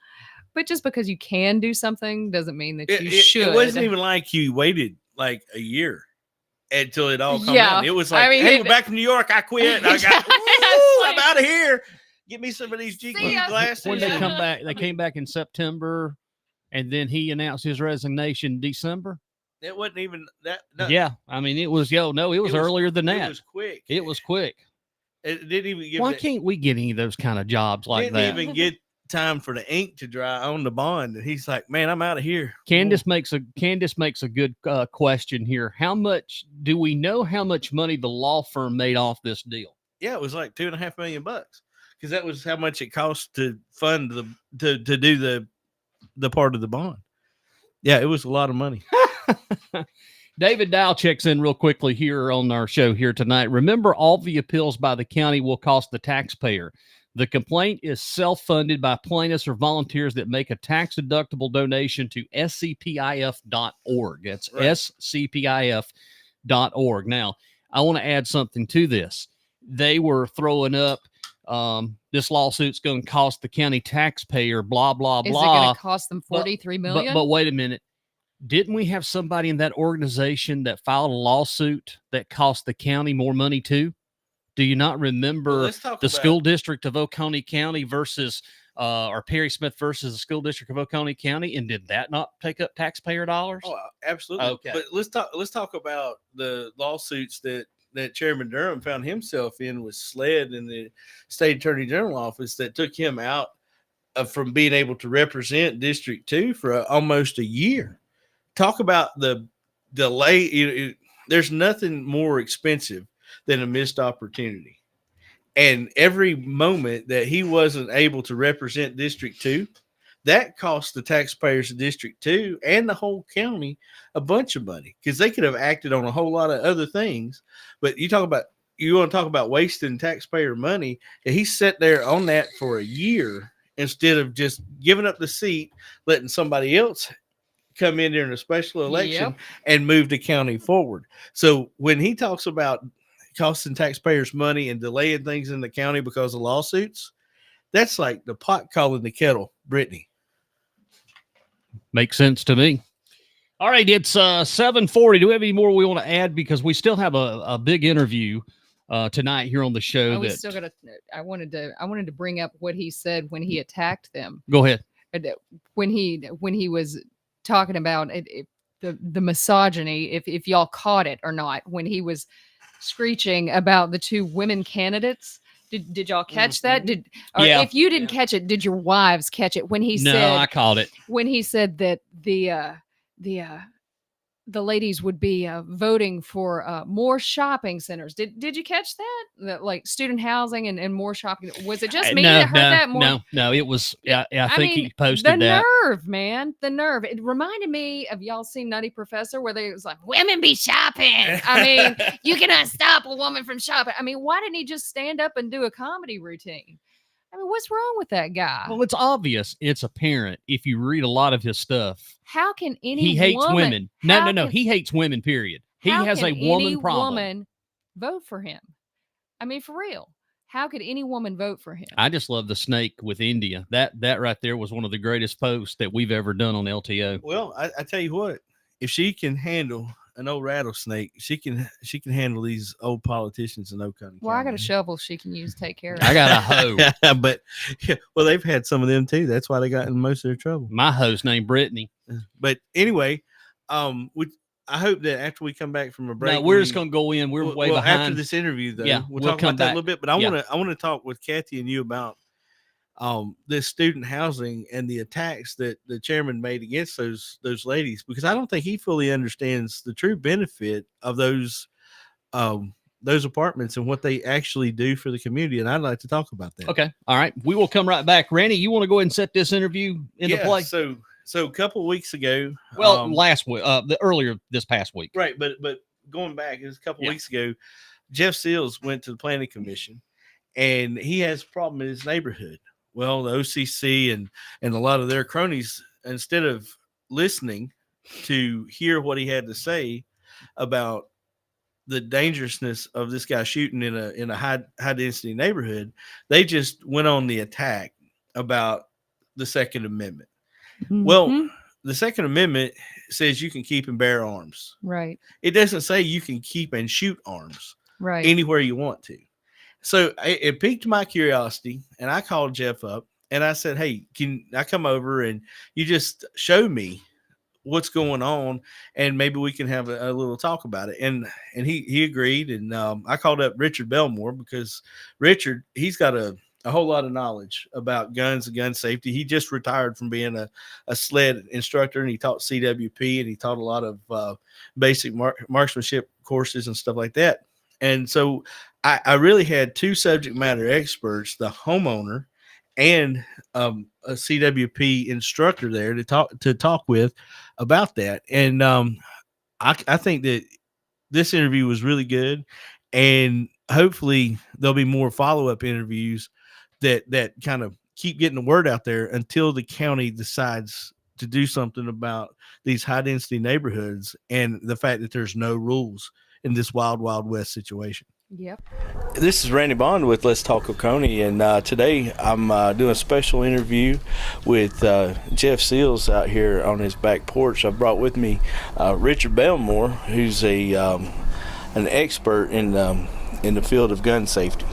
Speaker 2: But just because you can do something doesn't mean that you should.
Speaker 3: It wasn't even like you waited like a year until it all come out. It was like, hey, we're back from New York. I quit. I'm out of here. Get me some of these GQ glasses.
Speaker 1: When they came back in September. And then he announced his resignation in December.
Speaker 3: It wasn't even that. No.
Speaker 1: Yeah. I mean, it was earlier than that.
Speaker 3: It was quick.
Speaker 1: It was quick.
Speaker 3: It didn't even give.
Speaker 1: Why can't we get any of those kind of jobs like that?
Speaker 3: Didn't even get time for the ink to dry on the bond. And he's like, man, I'm out of here.
Speaker 1: Candace makes a good question here. How much do we know how much money the law firm made off this deal?
Speaker 3: Yeah, it was like $2.5 million because that was how much it cost to fund to do the part of the bond. Yeah, it was a lot of money.
Speaker 1: David Dow checks in real quickly here on our show here tonight. Remember, all the appeals by the county will cost the taxpayer. The complaint is self-funded by plaintiffs or volunteers that make a tax-deductible donation to scpif.org. That's right. scpif.org. Now, I want to add something to this. They were throwing up this lawsuit's going to cost the county taxpayer, blah, blah, blah. Is it
Speaker 2: going to cost them $43 million?
Speaker 1: But wait a minute. Didn't we have somebody in that organization that filed a lawsuit that cost the county more money too? Do you not remember the school district of Oconee County versus or Perry Smith versus the school district of Oconee County? And did that not take up taxpayer dollars?
Speaker 3: Oh, absolutely. Okay. But let's talk about the lawsuits that Chairman Durham found himself in with SLED in the state attorney general office that took him out from being able to represent District 2 for almost a year. Talk about the delay. There's nothing more expensive than a missed opportunity. And every moment that he wasn't able to represent District 2, that cost the taxpayers of District 2 and the whole county a bunch of money because they could have acted on a whole lot of other things. But you want to talk about wasting taxpayer money. He sat there on that for a year instead of just giving up the seat, letting somebody else come in during a special election and move the county forward. So when he talks about costing taxpayers money and delaying things in the county because of lawsuits, that's like the pot calling the kettle, Brittany.
Speaker 1: Makes sense to me. All right, it's 7:40. Do we have any more we want to add? Because we still have a big interview tonight here on the show.
Speaker 2: I wanted to bring up what he said when he attacked them.
Speaker 1: Go ahead.
Speaker 2: When he was talking about the misogyny, if y'all caught it or not, when he was screeching about the two women candidates. Did y'all catch that? If you didn't catch it, did your wives catch it? When he said,
Speaker 1: I caught it.
Speaker 2: When he said that the the ladies would be voting for more shopping centers. Did you catch that? Like student housing and more shopping. Was it just me that heard that more?
Speaker 1: No, it was. I think
Speaker 2: mean,
Speaker 1: he posted
Speaker 2: the
Speaker 1: that.
Speaker 2: nerve, man, the nerve. It reminded me of y'all seen Nutty Professor where they was like, women be shopping. I mean, you cannot stop a woman from shopping. I mean, why didn't he just stand up and do a comedy routine? I mean, what's wrong with that guy?
Speaker 1: Well, it's obvious. It's apparent if you read a lot of his stuff.
Speaker 2: How can any
Speaker 1: He hates
Speaker 2: woman,
Speaker 1: women. No. He hates women, period. He has a woman problem.
Speaker 2: Woman vote for him? I mean, for real. How could any woman vote for him?
Speaker 1: I just love the snake with India. That right there was one of the greatest posts that we've ever done on LTO.
Speaker 3: Well, I tell you what, if she can handle an old rattlesnake, she can handle these old politicians in Oconee County.
Speaker 2: Well, I got a shovel she can use to take care of.
Speaker 1: I got a hoe.
Speaker 3: But well, they've had some of them too. That's why they got in most of their trouble.
Speaker 1: My hoe's named Brittany.
Speaker 3: But anyway, I hope that after we come back from a break,
Speaker 1: no, we're just going to go in. We're way behind.
Speaker 3: After this interview, though,
Speaker 1: yeah,
Speaker 3: we'll talk about that a little bit. But I want to talk with Kathy and you about this student housing and the attacks that the chairman made against those ladies, because I don't think he fully understands the true benefit of those apartments and what they actually do for the community. And I'd like to talk about that.
Speaker 1: Okay. All right. We will come right back. Randy, you want to go ahead and set this interview into play?
Speaker 3: So a couple of weeks ago,
Speaker 1: last week, earlier this past week,
Speaker 3: right? But going back, it was a couple of weeks ago. Jeff Seals went to the planning commission, and he has a problem in his neighborhood. Well, the OCC and a lot of their cronies, instead of listening to hear what he had to say about the dangerousness of this guy shooting in a high density neighborhood, they just went on the attack about the Second Amendment. Mm-hmm. Well, the Second Amendment says you can keep and bear arms.
Speaker 2: Right.
Speaker 3: It doesn't say you can keep and shoot arms.
Speaker 2: Right.
Speaker 3: Anywhere you want to. So it piqued my curiosity, and I called Jeff up and I said, "Hey, can I come over and you just show me what's going on, and maybe we can have a little talk about it?" And he agreed. And I called up Richard Belmore, because Richard, he's got a whole lot of knowledge about guns and gun safety. He just retired from being a sled instructor, and he taught CWP, and he taught a lot of basic marksmanship courses and stuff like that. And so I really had two subject matter experts, the homeowner and a CWP instructor there to talk with about that. And I think that this interview was really good, and hopefully there'll be more follow-up interviews that kind of keep getting the word out there until the county decides to do something about these high density neighborhoods and the fact that there's no rules in this wild west situation.
Speaker 2: Yep.
Speaker 3: This is Randy Bond with Let's Talk Oconee, and today I'm doing a special interview with Jeff Seals out here on his back porch. I brought with me Richard Belmore, who's an expert in the field of gun safety.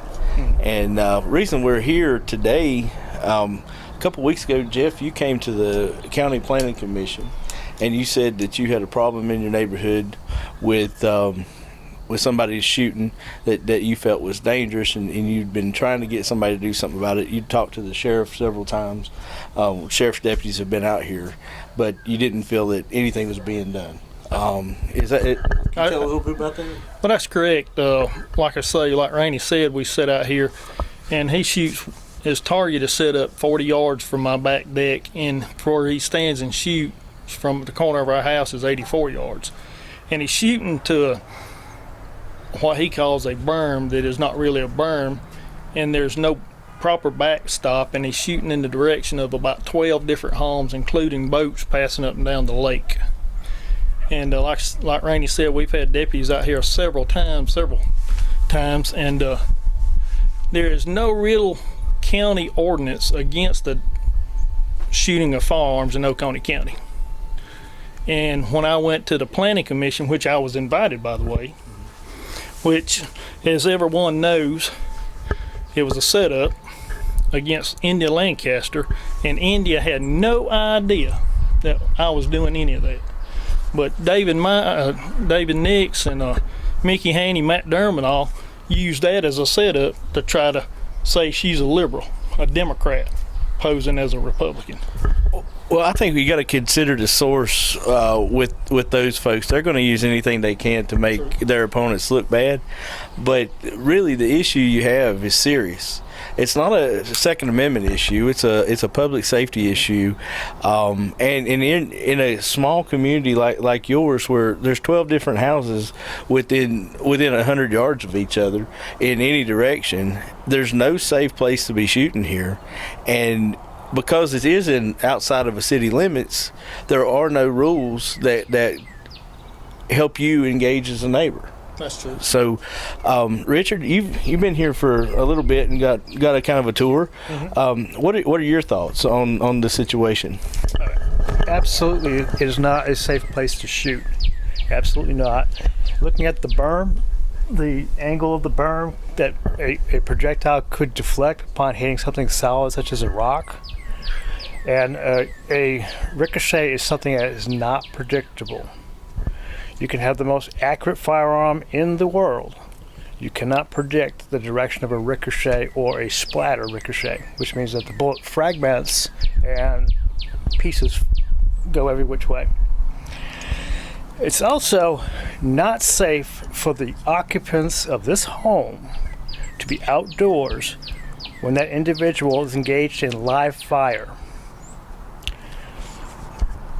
Speaker 3: And reason we're here today, a couple weeks ago, Jeff, you came to the county planning commission, and you said that you had a problem in your neighborhood with somebody shooting that you felt was dangerous, and you'd been trying to get somebody to do something about it. You talked to the sheriff several times. Sheriff's deputies have been out here, but you didn't feel that anything was being done. Is that it? Can you tell a little bit about that?
Speaker 4: Well, that's correct. Like I say, like Randy said, we sit out here, and he shoots. His target is set up 40 yards from my back deck, and where he stands and shoots from the corner of our house is 84 yards. And he's shooting to what he calls a berm that is not really a berm, and there's no proper backstop, and he's shooting in the direction of about 12 different homes, including boats passing up and down the lake. And like Randy said, we've had deputies out here several times, and there is no real county ordinance against the shooting of firearms in Oconee County. And when I went to the planning commission, which I was invited, by the way, which, as everyone knows, it was a setup against India Lancaster, and India had no idea that I was doing any of that. But David Nix and Mickey Haney, Matt Dermot used that as a setup to try to say she's a liberal, a Democrat, posing as a Republican.
Speaker 3: Well, I think we got to consider the source with those folks. They're going to use anything they can to make their opponents look bad. But really, the issue you have is serious. It's not a Second Amendment issue. It's a public safety issue. And in a small community like yours, where there's 12 different houses within 100 yards of each other in any direction, there's no safe place to be shooting here. And because it is outside of a city limits, there are no rules that help you engage as a neighbor.
Speaker 4: That's true.
Speaker 3: So, Richard, you've been here for a little bit and got a kind of a tour. Mm-hmm. What are your thoughts on the situation?
Speaker 5: Absolutely, it is not a safe place to shoot. Absolutely not. Looking at the berm, the angle of the berm that a projectile could deflect upon hitting something solid such as a rock. And a ricochet is something that is not predictable. You can have the most accurate firearm in the world. You cannot predict the direction of a ricochet or a splatter ricochet, which means that the bullet fragments and pieces go every which way. It's also not safe for the occupants of this home to be outdoors when that individual is engaged in live fire.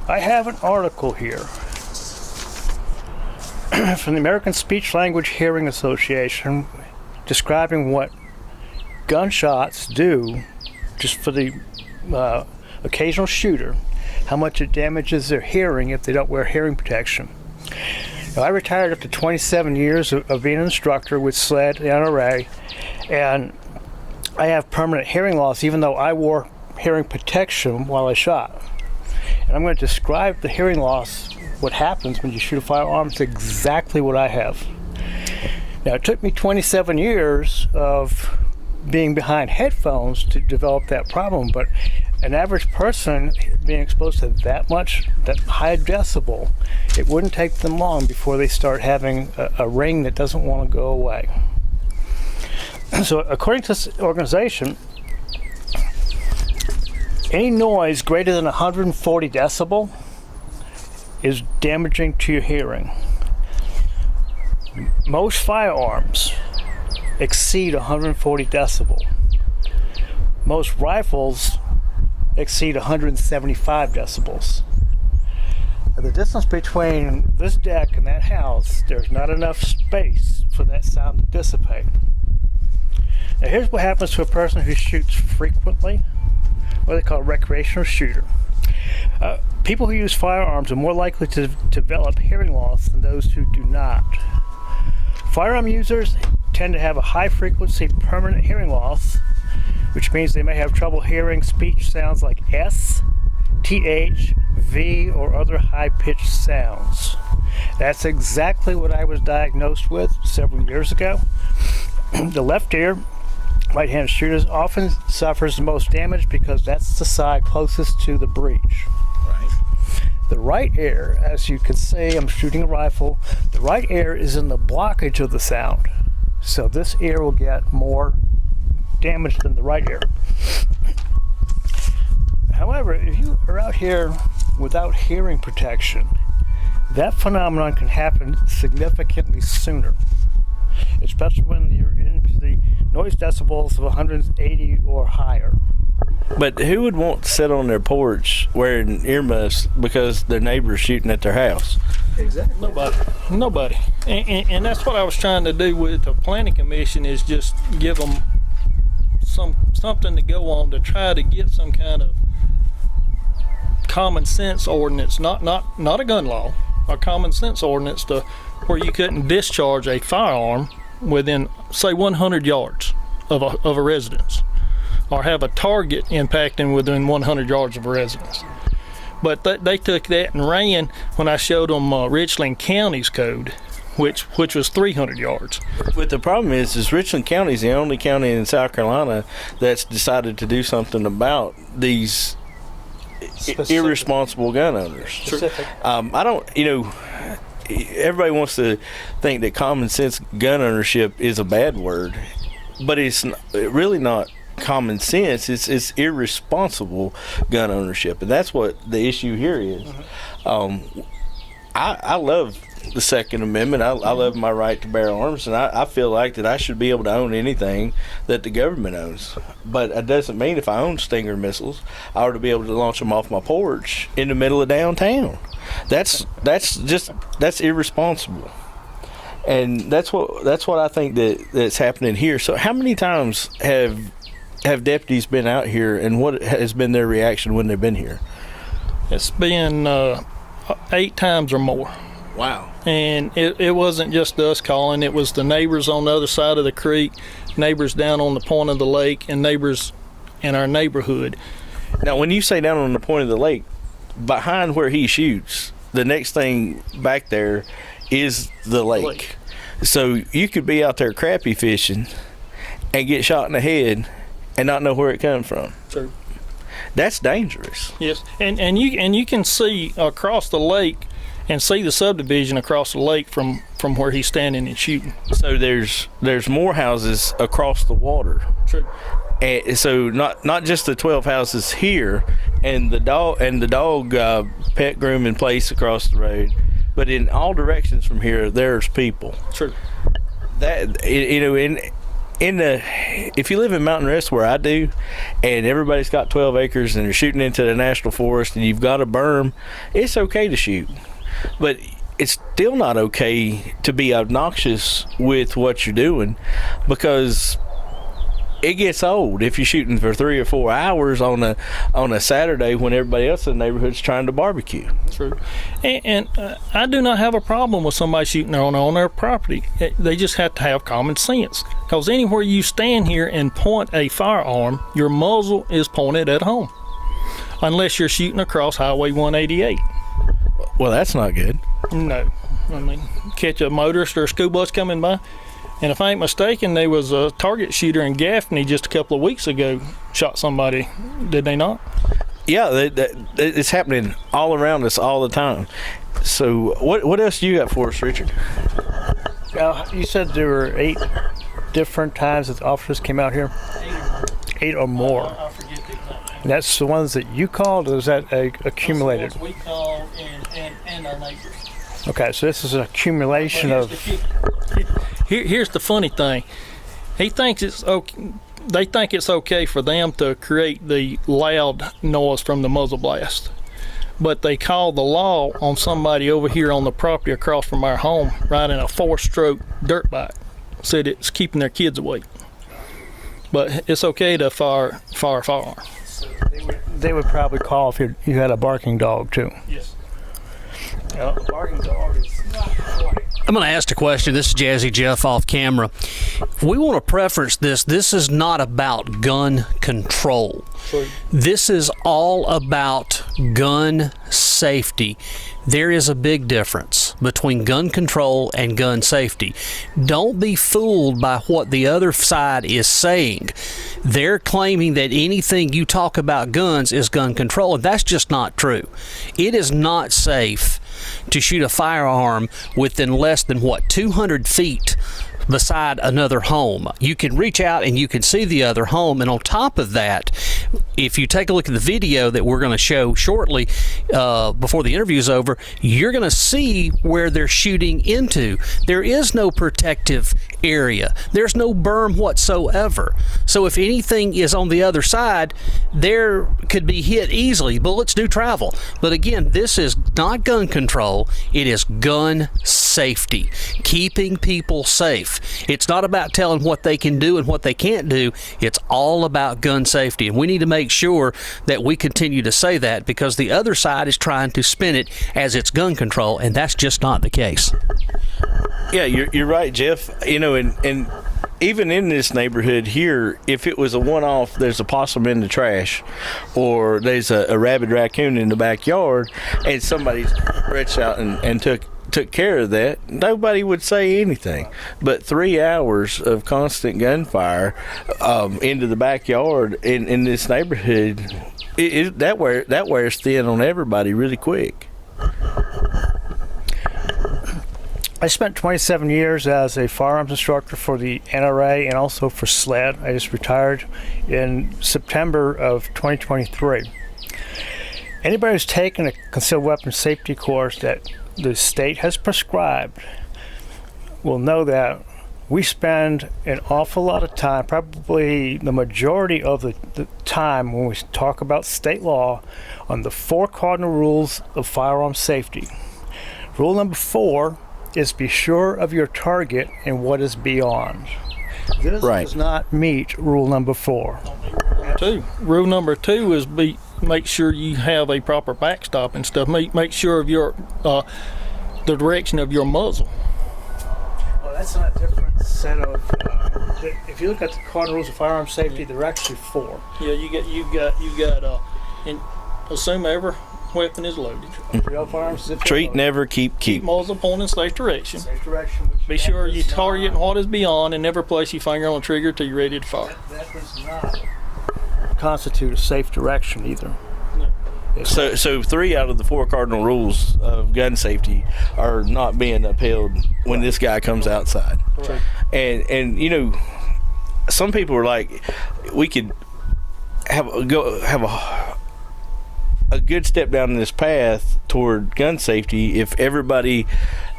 Speaker 5: I have an article here from the American Speech Language Hearing Association describing what gunshots do just for the occasional shooter, how much it damages their hearing if they don't wear hearing protection. Now, I retired after 27 years of being an instructor with SLED, the NRA, and I have permanent hearing loss even though I wore hearing protection while I shot. And I'm going to describe the hearing loss, what happens when you shoot a firearm. It's exactly what I have. Now, it took me 27 years of being behind headphones to develop that problem, but an average person being exposed to that high decibel, it wouldn't take them long before they start having a ring that doesn't want to go away. So according to this organization, any noise greater than 140 decibel is damaging to your hearing. Most firearms exceed 140 decibel. Most rifles exceed 175 decibels. Now, the distance between this deck and that house, there's not enough space for that sound to dissipate. Now, here's what happens to a person who shoots frequently, what they call a recreational shooter. People who use firearms are more likely to develop hearing loss than those who do not. Firearm users tend to have a high frequency permanent hearing loss, which means they may have trouble hearing speech sounds like S, TH, V, or other high-pitched sounds. That's exactly what I was diagnosed with several years ago. The left ear, right-handed shooters, often suffers the most damage because that's the side closest to the breech. The right ear, as you can see, I'm shooting a rifle, the right ear is in the blockage of the sound. So this ear will get more damage than the right ear. However, if you are out here without hearing protection, that phenomenon can happen significantly sooner, especially when you're into the noise decibels of 180 or higher.
Speaker 3: But who would want to sit on their porch wearing earmuffs because their neighbor's shooting at their house?
Speaker 5: Exactly.
Speaker 4: Nobody. And that's what I was trying to do with the planning commission, is just give them something to go on to try to get some kind of common sense ordinance, not a gun law, a common sense ordinance to where you couldn't discharge a firearm within, say, 100 yards of a residence, or have a target impacting within 100 yards of a residence. But they took that and ran when I showed them Richland County's code, which was 300 yards.
Speaker 3: But the problem is Richland County is the only county in South Carolina that's decided to do something about these irresponsible gun owners. I don't, everybody wants to think that common sense gun ownership is a bad word, but it's really not common sense. It's irresponsible gun ownership, and that's what the issue here is. I love the Second Amendment. I love my right to bear arms, and I feel like that I should be able to own anything that the government owns. But it doesn't mean if I own Stinger missiles, I ought to be able to launch them off my porch in the middle of downtown. That's irresponsible. And that's what I think that's happening here. So how many times have deputies been out here, and what has been their reaction when they've been here?
Speaker 4: It's been 8 times or more.
Speaker 3: Wow.
Speaker 4: And it wasn't just us calling, it was the neighbors on the other side of the creek, neighbors down on the point of the lake, and neighbors in our neighborhood.
Speaker 3: Now, when you say down on the point of the lake, behind where he shoots, the next thing back there is the lake. So you could be out there crappie fishing and get shot in the head and not know where it comes from.
Speaker 4: True.
Speaker 3: That's dangerous.
Speaker 4: Yes, and you can see across the lake and see the subdivision across the lake from where he's standing and shooting.
Speaker 3: So there's more houses across the water.
Speaker 4: True.
Speaker 3: And so not just the 12 houses here and the dog pet grooming place across the road, but in all directions from here there's people.
Speaker 4: True.
Speaker 3: That if you live in Mountain Rest where I do, and everybody's got 12 acres and they're shooting into the national forest and you've got a berm, it's okay to shoot. But it's still not okay to be obnoxious with what you're doing, because it gets old if you're shooting for 3 or 4 hours on a Saturday when everybody else in the neighborhood's trying to barbecue.
Speaker 4: True. And I do not have a problem with somebody shooting on their property. They just have to have common sense. Because anywhere you stand here and point a firearm, your muzzle is pointed at home. Unless you're shooting across Highway 188.
Speaker 3: Well, that's not good.
Speaker 4: No. I mean, catch a motorist or a school bus coming by. And if I ain't mistaken, there was a target shooter in Gaffney just a couple of weeks ago shot somebody. Did they not?
Speaker 3: Yeah, it's happening all around us all the time. So what else do you got for us, Richard?
Speaker 5: You said there were 8 different times that the officers came out here? 8 or more.
Speaker 4: I forget the exact.
Speaker 5: That's the ones that you called, or is that accumulated?
Speaker 4: That's the ones we called and our neighbors.
Speaker 5: Okay, so this is an accumulation of...
Speaker 4: Here's the funny thing. He thinks it's okay. They think it's okay for them to create the loud noise from the muzzle blast, but they call the law on somebody over here on the property across from our home riding a 4-stroke dirt bike. Said it's keeping their kids awake, but it's okay to fire a firearm.
Speaker 5: They would probably call if you had a barking dog too.
Speaker 4: Yes.
Speaker 5: A barking dog is...
Speaker 1: I'm going to ask a question. This is Jazzy Jeff off camera. We want to preference this. This is not about gun control.
Speaker 4: True.
Speaker 1: This is all about gun safety. There is a big difference between gun control and gun safety. Don't be fooled by what the other side is saying. They're claiming that anything you talk about guns is gun control, and that's just not true. It is not safe to shoot a firearm within less than 200 feet beside another home. You can reach out and you can see the other home, and on top of that, if you take a look at the video that we're going to show shortly before the interview is over, you're going to see where they're shooting into. There is no protective area. There's no berm whatsoever. So if anything is on the other side, there could be hit easily. Bullets do travel. But again, this is not gun control. It is gun safety, keeping people safe. It's not about telling what they can do and what they can't do. It's all about gun safety. And we need to make sure that we continue to say that, because the other side is trying to spin it as it's gun control, and that's just not the case.
Speaker 3: Yeah, you're right, Jeff. You know, and even in this neighborhood here, if it was a one-off, there's a possum in the trash, or there's a rabid raccoon in the backyard, and somebody reached out and took care of that, nobody would say anything. But 3 hours of constant gunfire into the backyard in this neighborhood, that wears thin on everybody really quick.
Speaker 5: I spent 27 years as a firearms instructor for the NRA and also for SLED. I just retired in September of 2023. Anybody who's taken a concealed weapons safety course that the state has prescribed will know that we spend an awful lot of time, probably the majority of the time when we talk about state law, on the 4 cardinal rules of firearm safety. Rule number 4 is be sure of your target and what is beyond. This does not meet rule number 4.
Speaker 4: Rule number 2 is make sure you have a proper backstop and stuff. Make sure of your the direction of your muzzle.
Speaker 5: Well, that's not a different set of. If you look at the cardinal rules of firearm safety, there are actually 4.
Speaker 4: Yeah, you got. And assume every weapon is loaded.
Speaker 3: Treat, never, keep.
Speaker 4: Muzzle point in safe direction. Be sure you target what is beyond, and never place your finger on the trigger till you're ready to fire.
Speaker 5: That does not constitute a safe direction either.
Speaker 3: No. So 3 out of the 4 cardinal rules of gun safety are not being upheld when this guy comes outside.
Speaker 4: Right.
Speaker 3: And you know, some people are like, we could have a good step down this path toward gun safety if everybody,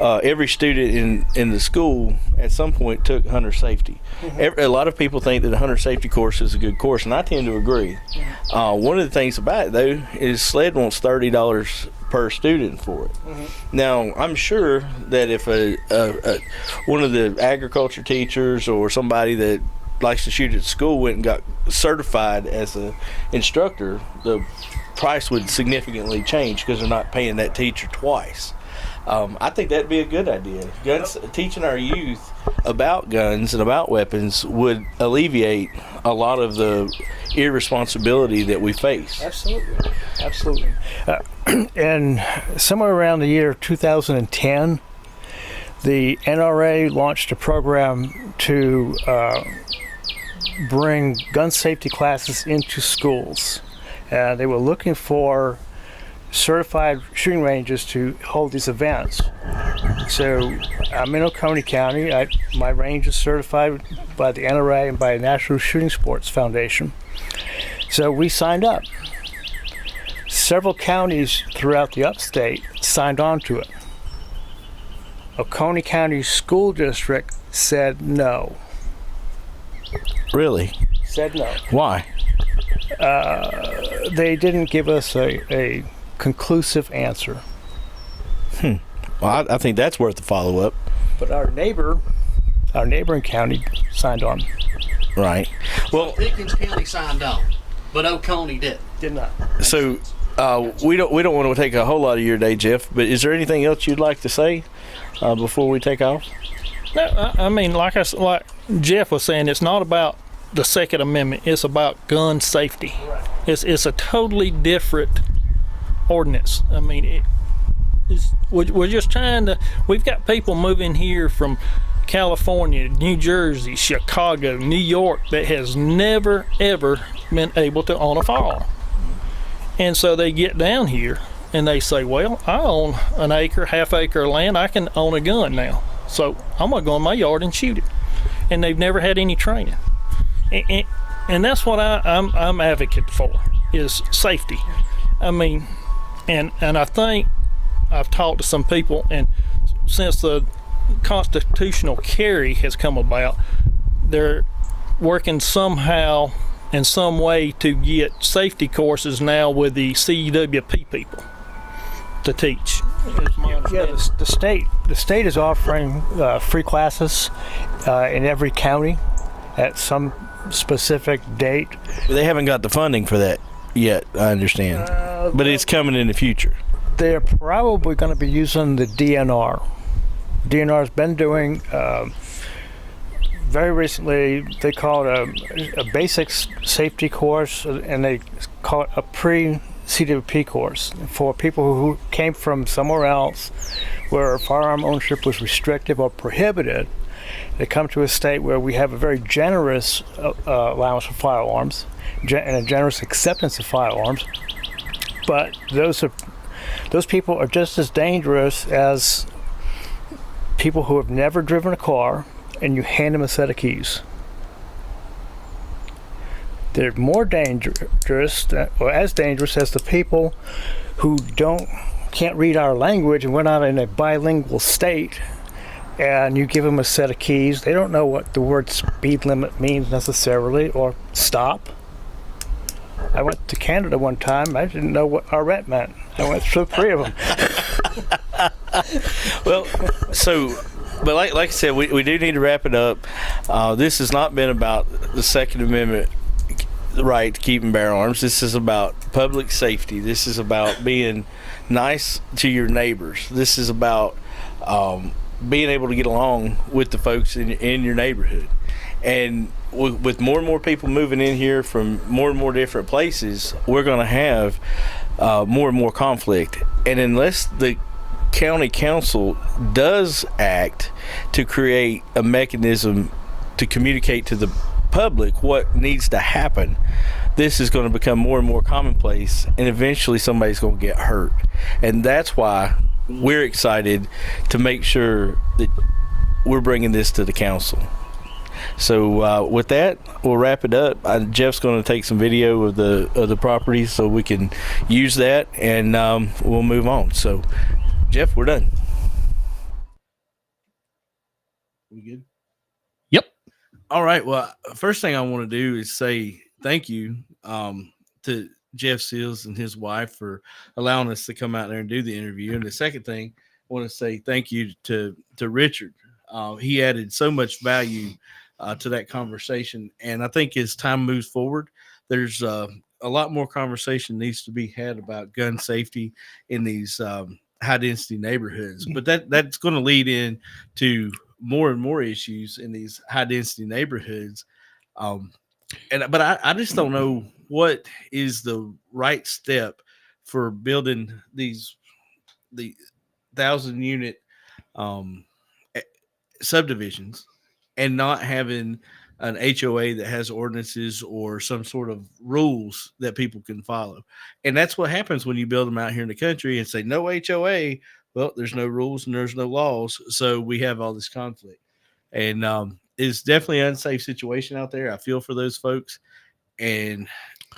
Speaker 3: every student in the school at some point took hunter safety. Mm-hmm. A lot of people think that the hunter safety course is a good course, and I tend to agree. Mm-hmm. One of the things about it, though, is SLED wants $30 per student for it. Mm-hmm. Now, I'm sure that if one of the agriculture teachers or somebody that likes to shoot at school went and got certified as an instructor, the price would significantly change because they're not paying that teacher twice. I think that'd be a good idea. Teaching our youth about guns and about weapons would alleviate a lot of the irresponsibility that we face.
Speaker 5: Absolutely. And somewhere around the year 2010, the NRA launched a program to bring gun safety classes into schools. They were looking for certified shooting ranges to hold these events. So I'm in Oconee County. My range is certified by the NRA and by National Shooting Sports Foundation. So we signed up. Several counties throughout the upstate signed on to it. Oconee County School District said no.
Speaker 3: Really?
Speaker 5: Said no.
Speaker 3: Why?
Speaker 5: They didn't give us a conclusive answer.
Speaker 3: Well, I think that's worth a follow-up.
Speaker 5: But our neighboring county signed on.
Speaker 3: Right.
Speaker 6: Well, Pickens County signed on, but Oconee did not.
Speaker 3: So we don't want to take a whole lot of your day, Jeff. But is there anything else you'd like to say before we take off?
Speaker 4: No, I mean, like Jeff was saying, it's not about the Second Amendment. It's about gun safety. Right. It's a totally different ordinance. I mean, we're just trying to. We've got people moving here from California, New Jersey, Chicago, New York that has never ever been able to own a firearm, and so they get down here and they say, "Well, I own an acre, half acre of land. I can own a gun now, so I'm gonna go in my yard and shoot it." And they've never had any training. And that's what I'm advocate for, is safety. I mean, and I think I've talked to some people, and since the constitutional carry has come about, they're working somehow in some way to get safety courses now with the CWP people to teach.
Speaker 5: Yeah, the state is offering free classes in every county at some specific date.
Speaker 3: But they haven't got the funding for that yet, I understand. But it's coming in the future.
Speaker 5: They're probably going to be using the DNR. DNR's been doing, very recently, they call it a basic safety course, and they call it a pre-CWP course for people who came from somewhere else where firearm ownership was restrictive or prohibited. They come to a state where we have a very generous allowance for firearms and a generous acceptance of firearms, but those people are just as dangerous as people who have never driven a car, and you hand them a set of keys. They're more dangerous, or as dangerous as the people who can't read our language, and we're not in a bilingual state, and you give them a set of keys. They don't know what the word speed limit means necessarily, or stop. I went to Canada one time. I didn't know what arrête meant. I went through 3 of them.
Speaker 3: Well, but like I said, we do need to wrap it up. This has not been about the Second Amendment right to keep and bear arms. This is about public safety. This is about being nice to your neighbors. This is about being able to get along with the folks in your neighborhood. And with more and more people moving in here from more and more different places, we're going to have more and more conflict. And unless the county council does act to create a mechanism to communicate to the public what needs to happen, this is going to become more and more commonplace, and eventually somebody's going to get hurt. And that's why we're excited to make sure that we're bringing this to the council. So with that, we'll wrap it up. Jeff's going to take some video of the property so we can use that, and we'll move on. So Jeff, we're done. We good?
Speaker 1: Yep.
Speaker 3: All right. Well, first thing I want to do is say thank you to Jeff Seals and his wife for allowing us to come out there and do the interview. And the second thing, I want to say thank you to Richard. He added so much value to that conversation. And I think as time moves forward, there's a lot more conversation needs to be had about gun safety in these high density neighborhoods. But that's going to lead into more and more issues in these high density neighborhoods. But I just don't know what is the right step for building the 1,000 unit subdivisions and not having an HOA that has ordinances or some sort of rules that people can follow. And that's what happens when you build them out here in the country and say no HOA. Well, there's no rules and there's no laws. So we have all this conflict. And it's definitely an unsafe situation out there. I feel for those folks. And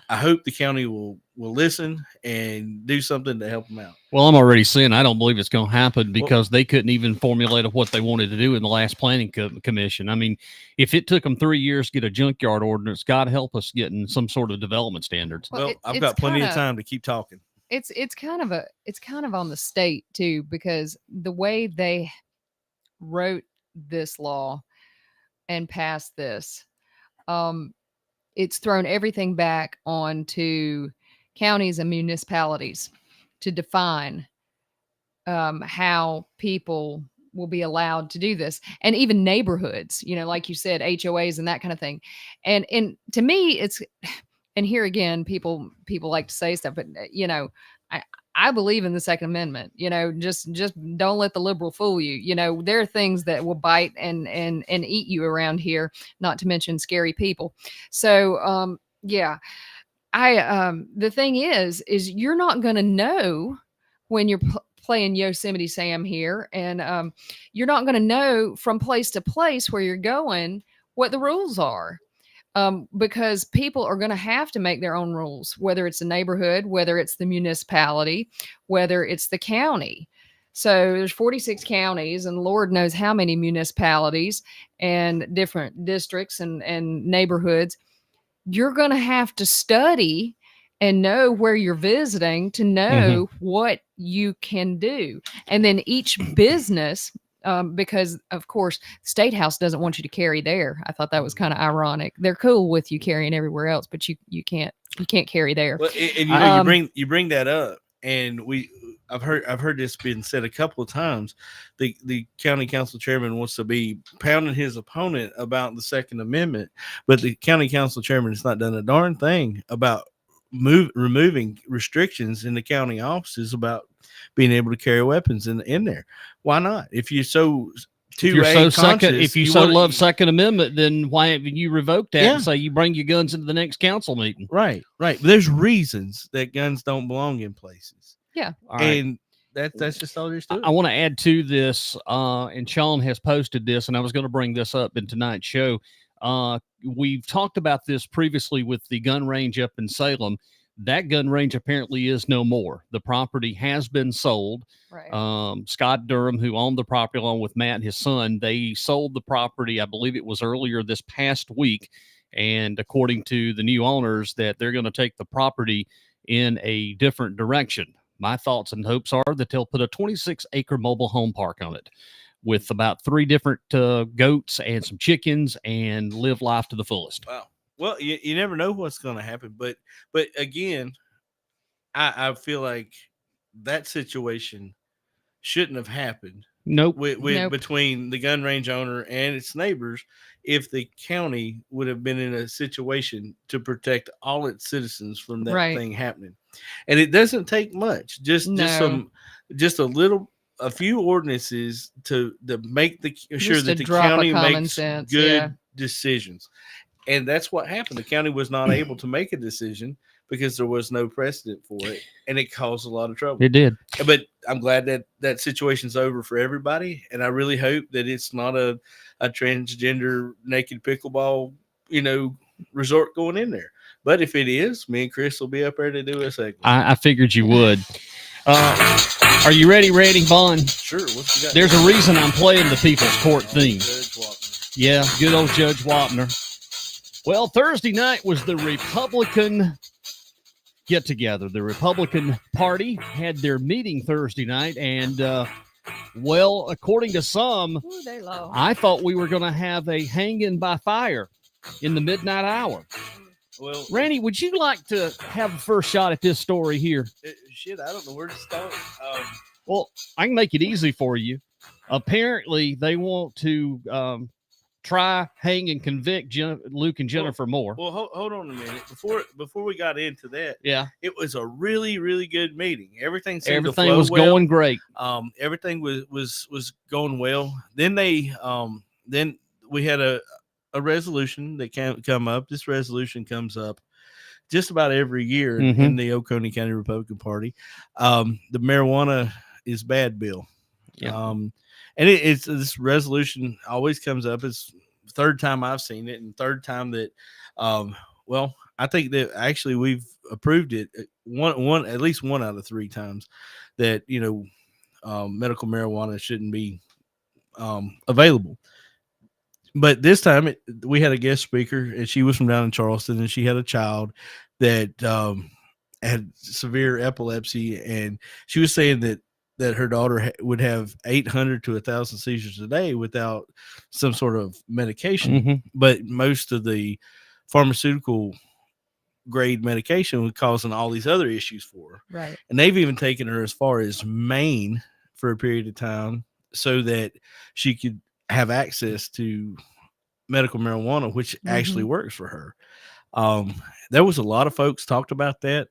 Speaker 3: I hope the county will listen and do something to help them out.
Speaker 1: Well, I'm already saying I don't believe it's going to happen because they couldn't even formulate what they wanted to do in the last planning commission. I mean, if it took them 3 years to get a junkyard ordinance, God help us getting some sort of development standards.
Speaker 3: Well, I've got plenty of time to keep talking.
Speaker 2: It's kind of on the state too, because the way they wrote this law and passed this, it's thrown everything back onto counties and municipalities to define how people will be allowed to do this, and even neighborhoods, like you said, HOAs and that kind of thing. And to me, it's, and here again, people like to say stuff, but I believe in the Second Amendment. Just don't let the liberal fool you. There are things that will bite and eat you around here, not to mention scary people. So yeah, the thing is you're not going to know when you're playing Yosemite Sam here, and you're not going to know from place to place where you're going what the rules are. Because people are going to have to make their own rules, whether it's a neighborhood, whether it's the municipality, whether it's the county. So there's 46 counties and Lord knows how many municipalities and different districts and neighborhoods. You're going to have to study and know where you're visiting to know what you can do. And then each business, because of course State House doesn't want you to carry there. I thought that was kind of ironic. They're cool with you carrying everywhere else, but you can't carry there.
Speaker 3: Well, and you bring that up, and I've heard this being said a couple of times. The county council chairman wants to be pounding his opponent about the Second Amendment, but the county council chairman has not done a darn thing about removing restrictions in the county offices about being able to carry weapons in there. Why not? If you're so love Second Amendment, then why haven't you revoked that and say you bring your guns into the next council meeting? Right. There's reasons that guns don't belong in places.
Speaker 2: Yeah.
Speaker 3: And that's just all there's to it.
Speaker 1: I want to add to this, and Sean has posted this, and I was going to bring this up in tonight's show. We've talked about this previously with the gun range up in Salem. That gun range apparently is no more. The property has been sold.
Speaker 2: Right.
Speaker 1: Scott Durham, who owned the property along with Matt and his son, they sold the property, I believe it was earlier this past week. And according to the new owners, that they're going to take the property in a different direction. My thoughts and hopes are that they'll put a 26-acre mobile home park on it with about 3 different goats and some chickens and live life to the fullest.
Speaker 3: Wow. Well, you never know what's going to happen, but again, I feel like that situation shouldn't have happened.
Speaker 1: Nope.
Speaker 3: With between the gun range owner and its neighbors, if the county would have been in a situation to protect all its citizens from that thing happening. And it doesn't take much, just a few ordinances to make sure that the county makes good decisions. And that's what happened. The county was not able to make a decision because there was no precedent for it, and it caused a lot of trouble.
Speaker 1: It did.
Speaker 3: But I'm glad that situation's over for everybody, and I really hope that it's not a transgender naked pickleball, resort going in there. But if it is, me and Chris will be up there to do a segment.
Speaker 1: I figured you would. Are you ready, Bond?
Speaker 3: Sure. What you got?
Speaker 1: There's a reason I'm playing the People's Court theme. Yeah, good old Judge Wapner. Well, Thursday night was the Republican get-together. The Republican Party had their meeting Thursday night, and, according to some, I thought we were going to have a hanging by fire in the midnight hour.
Speaker 3: Well,
Speaker 1: Rannie, would you like to have a first shot at this story here?
Speaker 3: I don't know where to start.
Speaker 1: Well, I can make it easy for you. Apparently, they want to try, hang, and convict Luke and Jennifer Moore.
Speaker 3: Well, hold on a minute. Before we got into that, it was a really, really good meeting. Everything
Speaker 1: was going great.
Speaker 3: Everything was going well. Then then we had a resolution that can come up. This resolution comes up just about every year in the Oconee County Republican Party. The marijuana is bad bill.
Speaker 1: Yeah.
Speaker 3: And it's this resolution always comes up. It's the third time I've seen it, and third time that, I think that actually we've approved it at least one out of 3 times that, medical marijuana shouldn't be available. But this time we had a guest speaker, and she was from down in Charleston, and she had a child that had severe epilepsy, and she was saying that her daughter would have 800 to 1,000 seizures a day without some sort of medication. But most of the pharmaceutical grade medication was causing all these other issues for her.
Speaker 2: Right.
Speaker 3: And they've even taken her as far as Maine for a period of time so that she could have access to medical marijuana, which actually works for her. There was a lot of folks talked about that.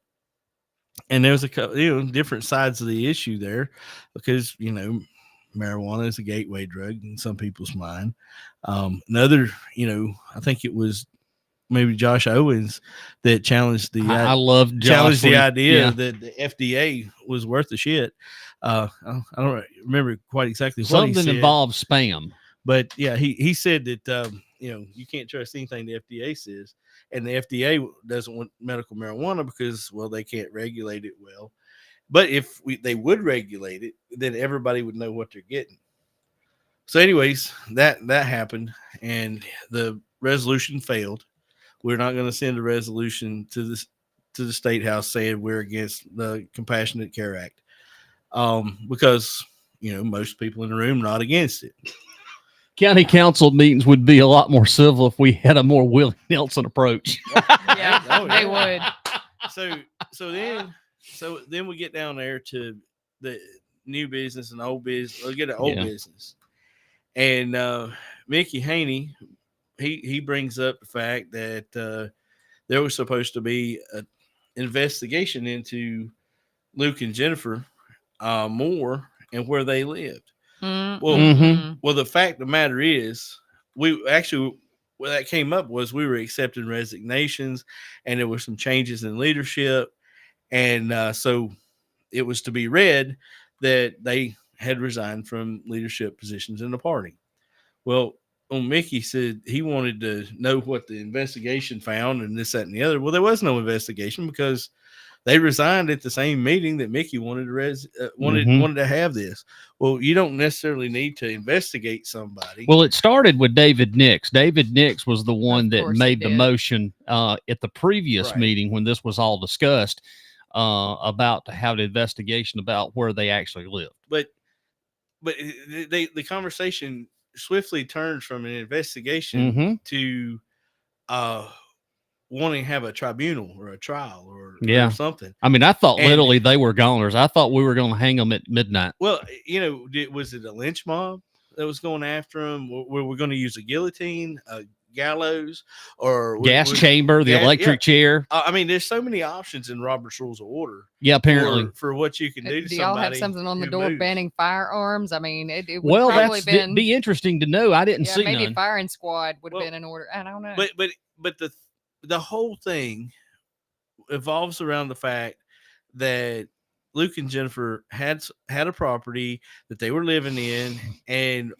Speaker 3: And there was different sides of the issue there because, marijuana is a gateway drug in some people's mind. Another, I think it was maybe Josh Owens that challenged the idea that the FDA was worth the shit. I don't remember quite exactly what he said.
Speaker 1: Something involves spam.
Speaker 3: But yeah, he said that, you can't trust anything the FDA says. And the FDA doesn't want medical marijuana because, they can't regulate it well. But if they would regulate it, then everybody would know what they're getting. So anyways, that happened, and the resolution failed. We're not going to send a resolution to the State House saying we're against the Compassionate Care Act because, most people in the room are not against it.
Speaker 1: County council meetings would be a lot more civil if we had a more Willie Nelson approach.
Speaker 2: They would.
Speaker 3: So then we get down there to the new business and old business. We'll get an old business. And Mickey Haney, he brings up the fact that there was supposed to be an investigation into Luke and Jennifer Moore and where they lived. Well, the fact of the matter is, where that came up was we were accepting resignations, and there were some changes in leadership, and so it was to be read that they had resigned from leadership positions in the party. Well, Mickey said he wanted to know what the investigation found and this, that, and the other. Well, there was no investigation because they resigned at the same meeting that Mickey wanted to wanted to have this. Well, you don't necessarily need to investigate somebody.
Speaker 1: Well, it started with David Nix. David Nix was the one that made the motion at the previous meeting when this was all discussed about to have an investigation about where they actually lived.
Speaker 3: But the conversation swiftly turns from an investigation to wanting to have a tribunal or a trial or something.
Speaker 1: I mean, I thought literally they were goners. I thought we were going to hang them at midnight.
Speaker 3: Well, was it a lynch mob that was going after them? Were we going to use a guillotine, a gallows, or
Speaker 1: gas chamber, the electric chair?
Speaker 3: I mean, there's so many options in Robert's Rules of Order.
Speaker 1: Yeah, apparently
Speaker 3: for what you can do to
Speaker 2: somebody. Do
Speaker 3: y'all
Speaker 2: have something on the door banning firearms? I mean, it would
Speaker 1: probably
Speaker 2: been
Speaker 1: be interesting to know. I didn't see
Speaker 2: maybe
Speaker 1: none.
Speaker 2: firing squad would have been in order. I don't know.
Speaker 3: But the whole thing evolves around the fact that Luke and Jennifer had a property that they were living in, and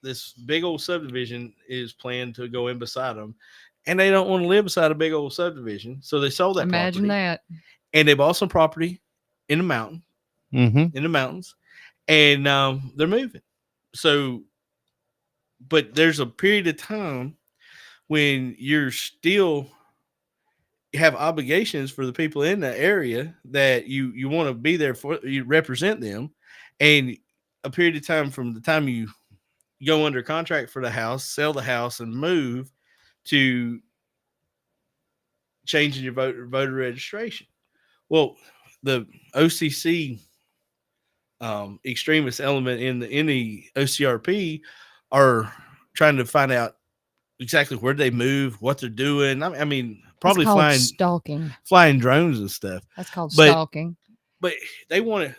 Speaker 3: this big old subdivision is planned to go in beside them, and they don't want to live beside a big old subdivision, so they sold that.
Speaker 2: Imagine that.
Speaker 3: And they bought some property in the mountain, in the mountains, and they're moving. So, but there's a period of time when you're still have obligations for the people in the area that you want to be there for, you represent them, and a period of time from the time you go under contract for the house, sell the house, and move to changing your voter registration. Well, the OCC extremist element in the OCRP are trying to find out exactly where they move, what they're doing. I mean, probably flying drones and stuff.
Speaker 2: That's called stalking.
Speaker 3: But they wanted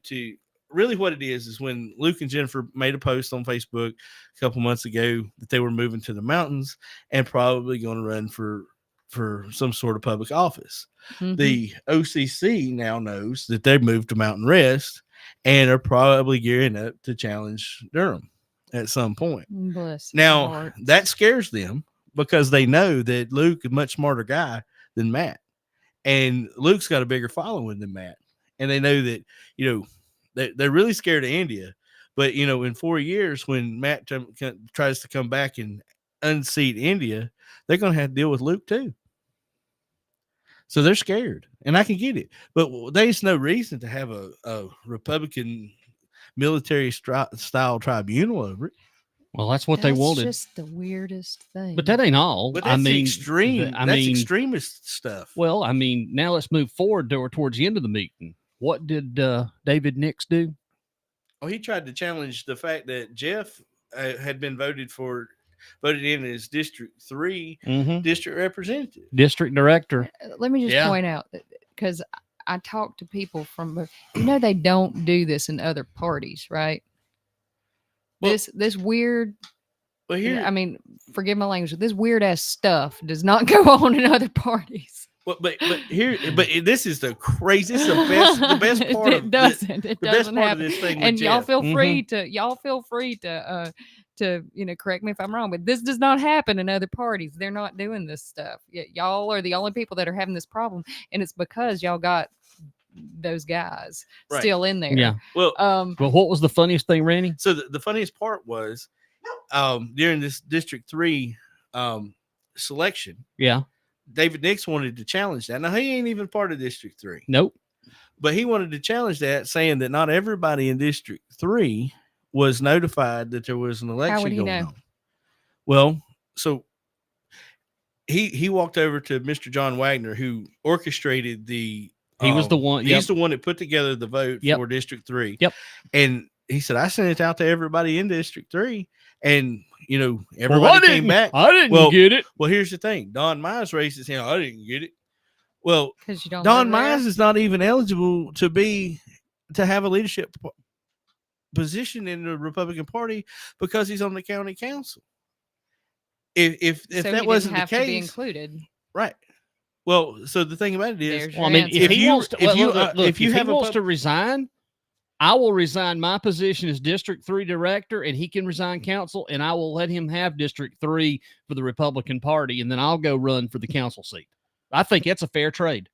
Speaker 3: to. Really what it is when Luke and Jennifer made a post on Facebook a couple months ago that they were moving to the mountains and probably going to run for some sort of public office. The OCC now knows that they've moved to Mountain Rest and are probably gearing up to challenge Durham at some point. Now, that scares them because they know that Luke is a much smarter guy than Matt. And Luke's got a bigger following than Matt. And they know that, they're really scared of India, but in 4 years, when Matt tries to come back and unseat India, they're going to have to deal with Luke too. So they're scared, and I can get it, but there's no reason to have a Republican military style tribunal over it.
Speaker 1: Well, that's what they wanted.
Speaker 2: That's just the weirdest thing.
Speaker 1: But that ain't all.
Speaker 3: But that's extreme. That's extremist stuff.
Speaker 1: Well, I mean, now let's move forward towards the end of the meeting. What did David Nix do?
Speaker 3: Oh, he tried to challenge the fact that Jeff had been voted in as District 3 district representative.
Speaker 1: District director.
Speaker 2: Let me just point out, because I talked to people from, they don't do this in other parties, right? Well, this weird, forgive my language, this weird ass stuff does not go on in other parties.
Speaker 3: But this is the craziest, the best part of
Speaker 2: it doesn't happen. Of this thing. And y'all feel free to correct me if I'm wrong, but this does not happen in other parties. They're not doing this stuff. Y'all are the only people that are having this problem, and it's because y'all got those guys still in there.
Speaker 1: Yeah. Well, what was the funniest thing, Rannie?
Speaker 3: So the funniest part was during this District 3 selection.
Speaker 1: Yeah.
Speaker 3: David Nix wanted to challenge that. Now, he ain't even part of District 3.
Speaker 1: Nope.
Speaker 3: But he wanted to challenge that, saying that not everybody in District 3 was notified that there was an election going on. Well, so he walked over to Mr. John Wagner, who orchestrated the...
Speaker 1: He was the one.
Speaker 3: He's the one that put together the vote for District 3.
Speaker 1: Yep.
Speaker 3: And he said, I sent it out to everybody in District 3. And, everybody came back.
Speaker 1: I didn't get it.
Speaker 3: Well, here's the thing. Don Mize raised his hand. I didn't get it. Well,
Speaker 2: Don
Speaker 3: Mize is not even eligible to have a leadership position in the Republican Party because he's on the county council. If that wasn't the case,
Speaker 2: to be included.
Speaker 3: Right. Well, so the thing about it is,
Speaker 1: if he wants to resign, I will resign my position as District 3 director, and he can resign council, and I will let him have District 3 for the Republican Party, and then I'll go run for the council seat. I think that's a fair trade.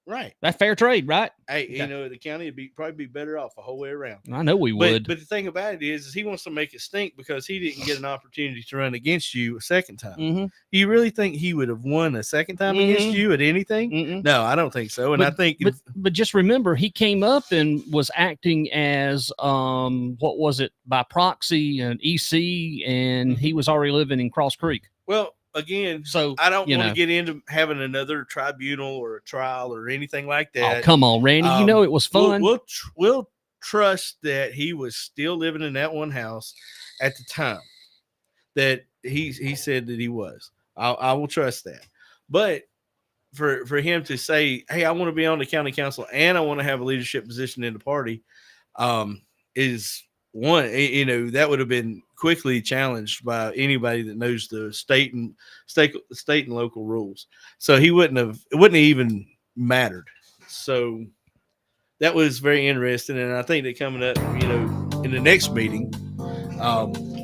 Speaker 3: Right.
Speaker 1: That's fair trade, right?
Speaker 3: Hey, you know, the county would probably be better off the whole way around.
Speaker 1: I know we would.
Speaker 3: But the thing about it is he wants to make it stink because he didn't get an opportunity to run against you a second time.
Speaker 1: Mm-hmm.
Speaker 3: Do you really think he would have won a second time against you at anything? No, I don't think so. And I think
Speaker 1: but just remember, he came up and was acting as what was it, by proxy and EC, and he was already living in Cross Creek.
Speaker 3: Well, again,
Speaker 1: so
Speaker 3: I don't want to get into having another tribunal or a trial or anything like that.
Speaker 1: Oh, come on, Randy. You know it was fun.
Speaker 3: We'll trust that he was still living in that one house at the time that he said that he was. I will trust that. But for him to say, hey, I want to be on the county council and I want to have a leadership position in the party, is one, you know, that would have been quickly challenged by anybody that knows the state and local rules. So it wouldn't have even mattered. So that was very interesting. And I think that coming up, you know, in the next meeting,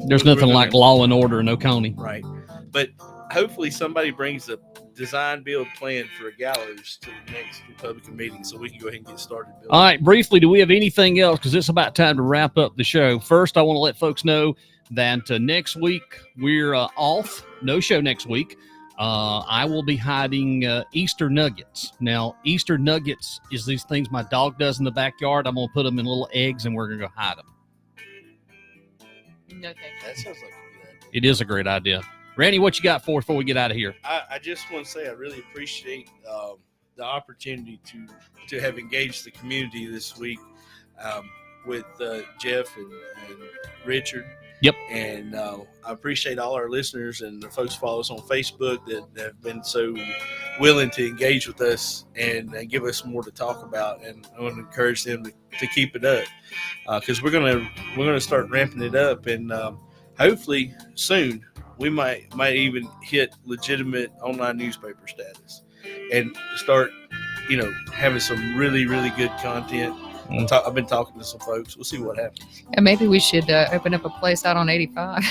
Speaker 1: there's nothing like law and order in Oconee.
Speaker 3: Right. But hopefully somebody brings a design build plan for a gallows to the next Republican meeting so we can go ahead and get started building.
Speaker 1: All right, briefly, do we have anything else? Because it's about time to wrap up the show. First, I want to let folks know that next week we're off. No show next week. I will be hiding Easter nuggets. Now, Easter nuggets is these things my dog does in the backyard. I'm going to put them in little eggs, and we're going to go hide them.
Speaker 2: No, thank you.
Speaker 3: That sounds like a good idea.
Speaker 1: It is a great idea. Randy, what you got for us before we get out of here?
Speaker 3: I just want to say I really appreciate the opportunity to have engaged the community this week with Jeff and Richard.
Speaker 1: Yep.
Speaker 3: And I appreciate all our listeners and the folks who follow us on Facebook that have been so willing to engage with us and give us more to talk about. And I want to encourage them to keep it up because we're gonna start ramping it up, and hopefully soon we might even hit legitimate online newspaper status and start, you know, having some really, really good content. I've been talking to some folks. We'll see what happens.
Speaker 2: And maybe we should open up a place out on 85.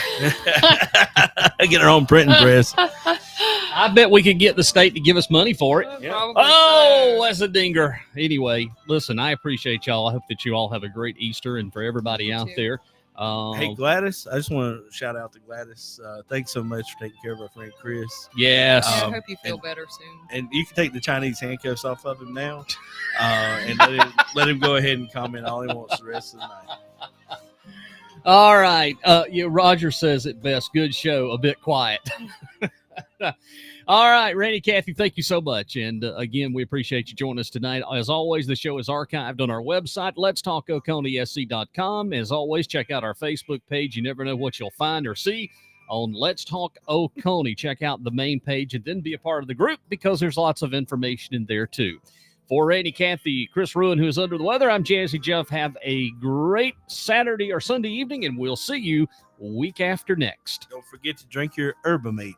Speaker 3: Get our own printing press.
Speaker 1: I bet we could get the state to give us money for it.
Speaker 3: Yeah.
Speaker 1: Oh, that's a dinger. Anyway, listen, I appreciate y'all. I hope that you all have a great Easter, and for everybody out there.
Speaker 3: Hey, Gladys, I just want to shout out to Gladys. Thanks so much for taking care of our friend Chris.
Speaker 1: Yes.
Speaker 2: I hope you feel better soon.
Speaker 3: And you can take the Chinese handcuffs off of him now and let him go ahead and comment all he wants the rest of the night.
Speaker 1: All right. Roger says it best. Good show. A bit quiet. All right, Randy, Kathy, thank you so much. And again, we appreciate you joining us tonight. As always, the show is archived on our website, letstalkoconeesc.com. As always, check out our Facebook page. You never know what you'll find or see on Let's Talk Oconee. Check out the main page and then be a part of the group because there's lots of information in there too. For Randy, Kathy, Chris Ruin, who is under the weather, I'm Jazzy Jeff. Have a great Saturday or Sunday evening, and we'll see you week after next.
Speaker 3: Don't forget to drink your Herbamate.